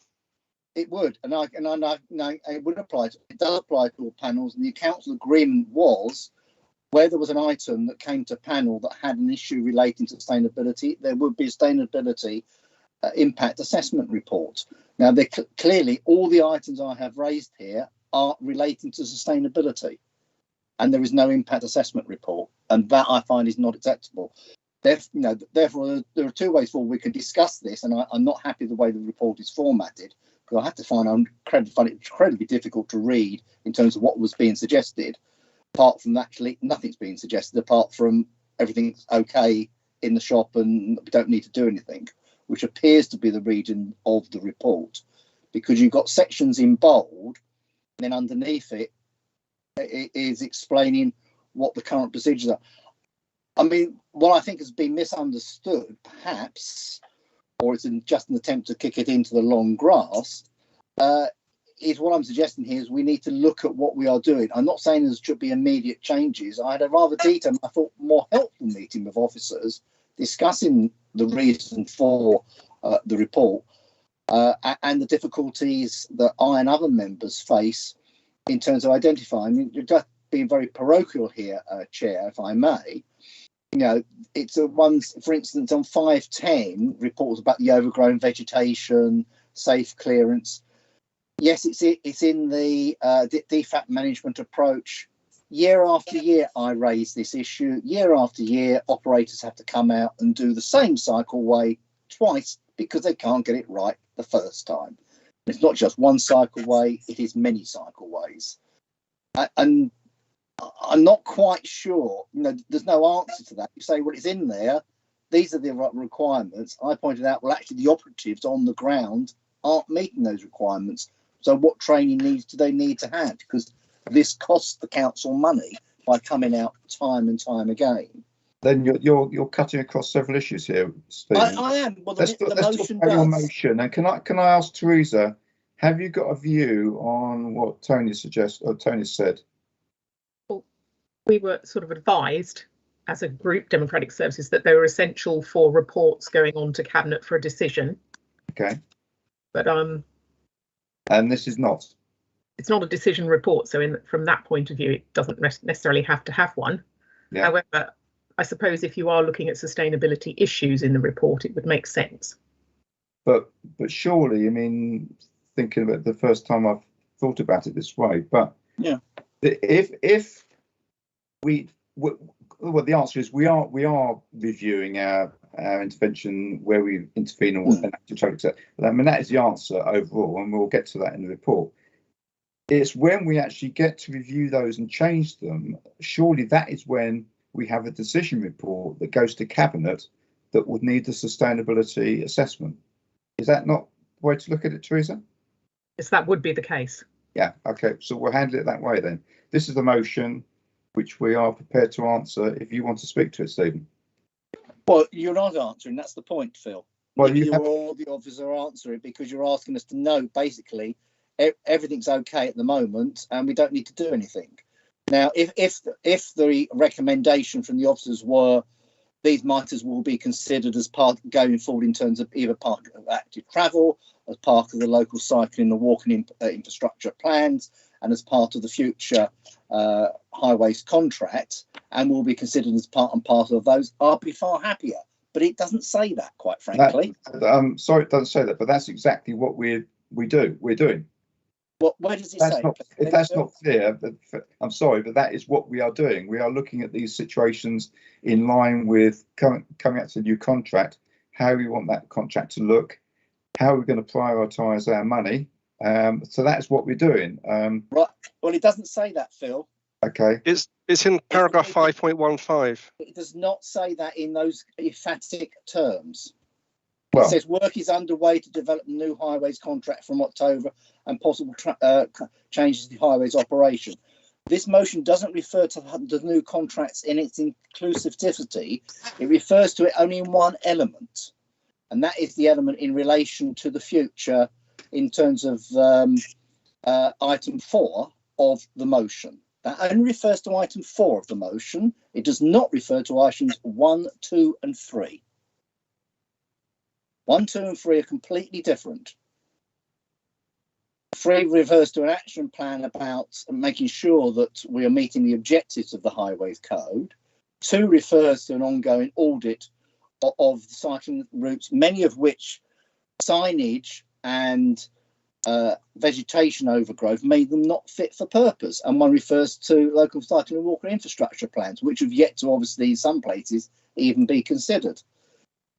It would, and it would apply. It does apply to all panels, and the council agreement was where there was an item that came to panel that had an issue relating to sustainability, there would be a sustainability impact assessment report. Now, clearly, all the items I have raised here are relating to sustainability, and there is no impact assessment report, and that I find is not acceptable. Therefore, there are two ways forward. We could discuss this, and I'm not happy the way the report is formatted, because I have to find it incredibly difficult to read in terms of what was being suggested. Apart from actually nothing's being suggested, apart from everything's okay in the shop and we don't need to do anything, which appears to be the reading of the report, because you've got sections in bold, and then underneath it is explaining what the current procedures are. I mean, what I think has been misunderstood, perhaps, or it's just an attempt to kick it into the long grass, is what I'm suggesting here is we need to look at what we are doing. I'm not saying there should be immediate changes. I had a rather detailed, I thought, more helpful meeting with officers discussing the reason for the report and the difficulties that I and other members face in terms of identifying. You're just being very parochial here, Chair, if I may. You know, it's ones, for instance, on 510 reports about the overgrown vegetation, safe clearance. Yes, it's in the defect management approach. Year after year, I raise this issue. Year after year, operators have to come out and do the same cycleway twice because they can't get it right the first time. And it's not just one cycleway, it is many cycleways. And I'm not quite sure, there's no answer to that. You say, well, it's in there. These are the requirements. I pointed out, well, actually, the operatives on the ground aren't meeting those requirements. So what training do they need to have? Because this costs the council money by coming out time and time again. Then you're cutting across several issues here, Stephen. I am. Well, let's talk about your motion. And can I ask Teresa, have you got a view on what Tony suggests or Tony said? Well, we were sort of advised as a group, Democratic Services, that they were essential for reports going on to Cabinet for a decision. Okay. But and this is not. It's not a decision report, so from that point of view, it doesn't necessarily have to have one. Yeah. However, I suppose if you are looking at sustainability issues in the report, it would make sense. But surely, I mean, thinking about the first time I've thought about it this way, but yeah, if we, well, the answer is we are reviewing our intervention where we intervene and what I mean, that is the answer overall, and we'll get to that in the report. It's when we actually get to review those and change them, surely that is when we have a decision report that goes to Cabinet that would need the sustainability assessment. Is that not the way to look at it, Teresa? Yes, that would be the case. Yeah, okay, so we'll handle it that way then. This is the motion which we are prepared to answer if you want to speak to it, Stephen. Well, you're not answering, that's the point, Phil. Well, all the officers are answering because you're asking us to know basically everything's okay at the moment and we don't need to do anything. Now, if the recommendation from the officers were these matters will be considered as part going forward in terms of either part of active travel, as part of the local cycling and walking infrastructure plans, and as part of the future highways contract, and will be considered as part and parcel of those, I'll be far happier. But it doesn't say that, quite frankly. Sorry, it doesn't say that, but that's exactly what we're doing. Where does it say? If that's not clear, I'm sorry, but that is what we are doing. We are looking at these situations in line with coming out to a new contract, how we want that contract to look, how we're going to prioritise our money. So that's what we're doing. Right. Well, it doesn't say that, Phil. Okay. It's in paragraph 5.15. It does not say that in those emphatic terms. Well, it says work is underway to develop the new highways contract from October and possible changes to the highways operation. This motion doesn't refer to the new contracts in its inclusivity. It refers to it only in one element, and that is the element in relation to the future in terms of item 4 of the motion. That only refers to item 4 of the motion. It does not refer to items 1, 2 and 3. 1, 2 and 3 are completely different. 3 refers to an action plan about making sure that we are meeting the objectives of the Highways Code. 2 refers to an ongoing audit of the cycling routes, many of which signage and vegetation overgrowth made them not fit for purpose. And 1 refers to local cycling and walking infrastructure plans, which have yet to, obviously, in some places, even be considered.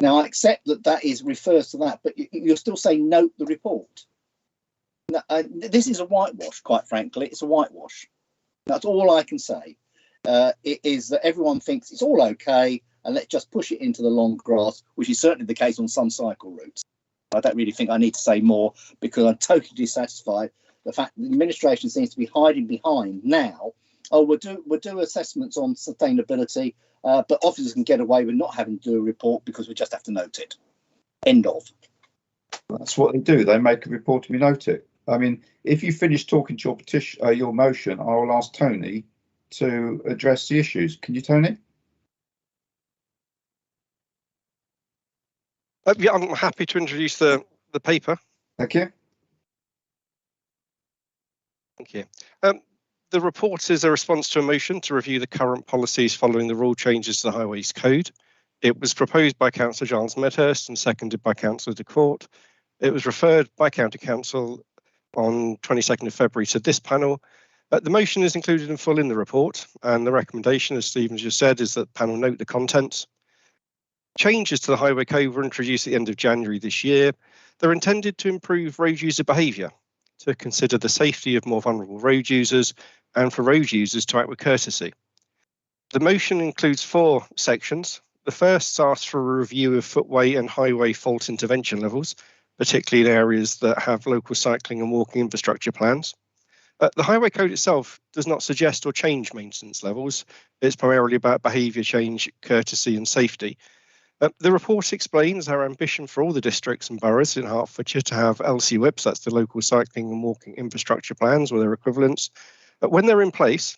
Now, I accept that refers to that, but you're still saying note the report. Now, this is a whitewash, quite frankly. It's a whitewash. That's all I can say. It is that everyone thinks it's all okay, and let's just push it into the long grass, which is certainly the case on some cycle routes. I don't really think I need to say more, because I'm totally dissatisfied. The fact that the administration seems to be hiding behind now, we'll do assessments on sustainability, but officers can get away with not having to do a report because we just have to note it. End of. That's what they do. They make a report and we note it. I mean, if you finish talking to your petition, your motion, I will ask Tony to address the issues. Can you, Tony? Yeah, I'm happy to introduce the paper. Thank you. Thank you. The report is a response to a motion to review the current policies following the rule changes to the Highways Code. It was proposed by Councillor Giles Medhurst and seconded by Councillor de Court. It was referred by County Council on 22nd of February to this panel. The motion is included in full in the report, and the recommendation, as Stephen's just said, is that the panel note the contents. Changes to the Highway Code were introduced at the end of January this year. They're intended to improve road user behaviour, to consider the safety of more vulnerable road users, and for road users to act with courtesy. The motion includes 4 sections. The first asks for a review of footway and highway fault intervention levels, particularly in areas that have local cycling and walking infrastructure plans. The Highway Code itself does not suggest or change maintenance levels. It's primarily about behaviour change, courtesy and safety. The report explains our ambition for all the districts and boroughs in Hertfordshire to have LCWIPs, that's the local cycling and walking infrastructure plans or their equivalents. But when they're in place,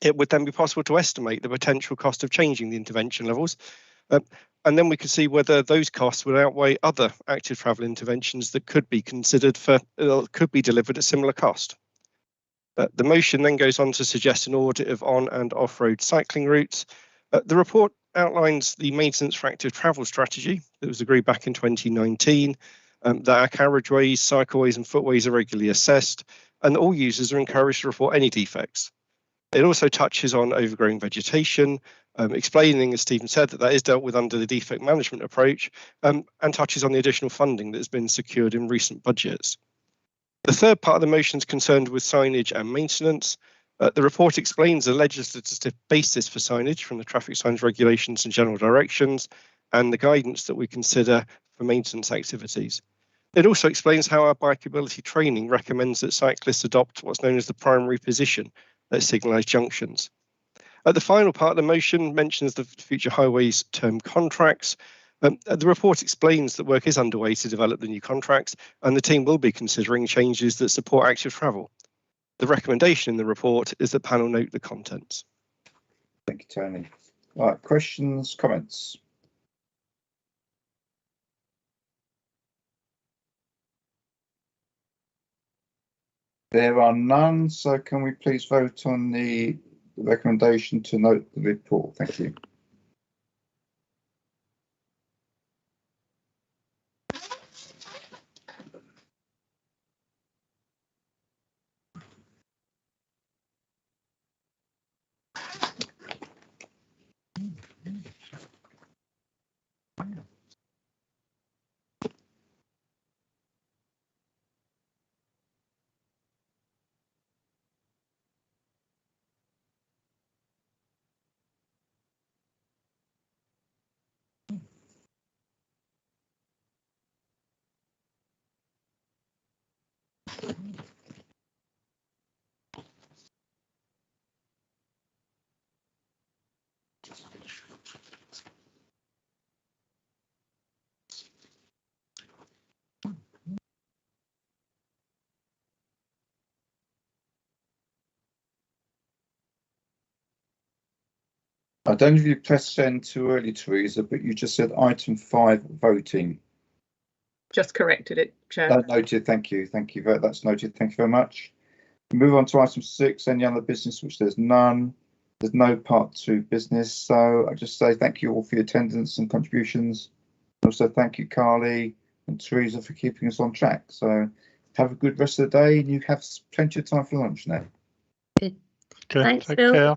it would then be possible to estimate the potential cost of changing the intervention levels. And then we could see whether those costs would outweigh other active travel interventions that could be considered could be delivered at similar cost. The motion then goes on to suggest an audit of on and off-road cycling routes. The report outlines the maintenance for active travel strategy that was agreed back in 2019, that our carriageways, cycleways and footways are regularly assessed, and that all users are encouraged to report any defects. It also touches on overgrown vegetation, explaining, as Stephen said, that is dealt with under the defect management approach, and touches on the additional funding that has been secured in recent budgets. The third part of the motion is concerned with signage and maintenance. The report explains the legislative basis for signage from the traffic signs regulations and general directions, and the guidance that we consider for maintenance activities. It also explains how our bikeability training recommends that cyclists adopt what's known as the primary position at signalised junctions. The final part of the motion mentions the future highways term contracts. The report explains that work is underway to develop the new contracts, and the team will be considering changes that support active travel. The recommendation in the report is that panel note the contents. Thank you, Tony. Right, questions, comments? There are none, so can we please vote on the recommendation to note the report? Thank you. I don't know if you pressed send too early, Teresa, but you just said item 5 voting. Just corrected it, Chair. That's noted. Thank you. Thank you. That's noted. Thank you very much. We move on to item 6, any other business, which there's none. There's no part 2 business. So I just say thank you all for your attendance and contributions. Also, thank you, Carly and Teresa, for keeping us on track. So have a good rest of the day, and you have plenty of time for lunch now. Okay, Thanks, take Phil. care.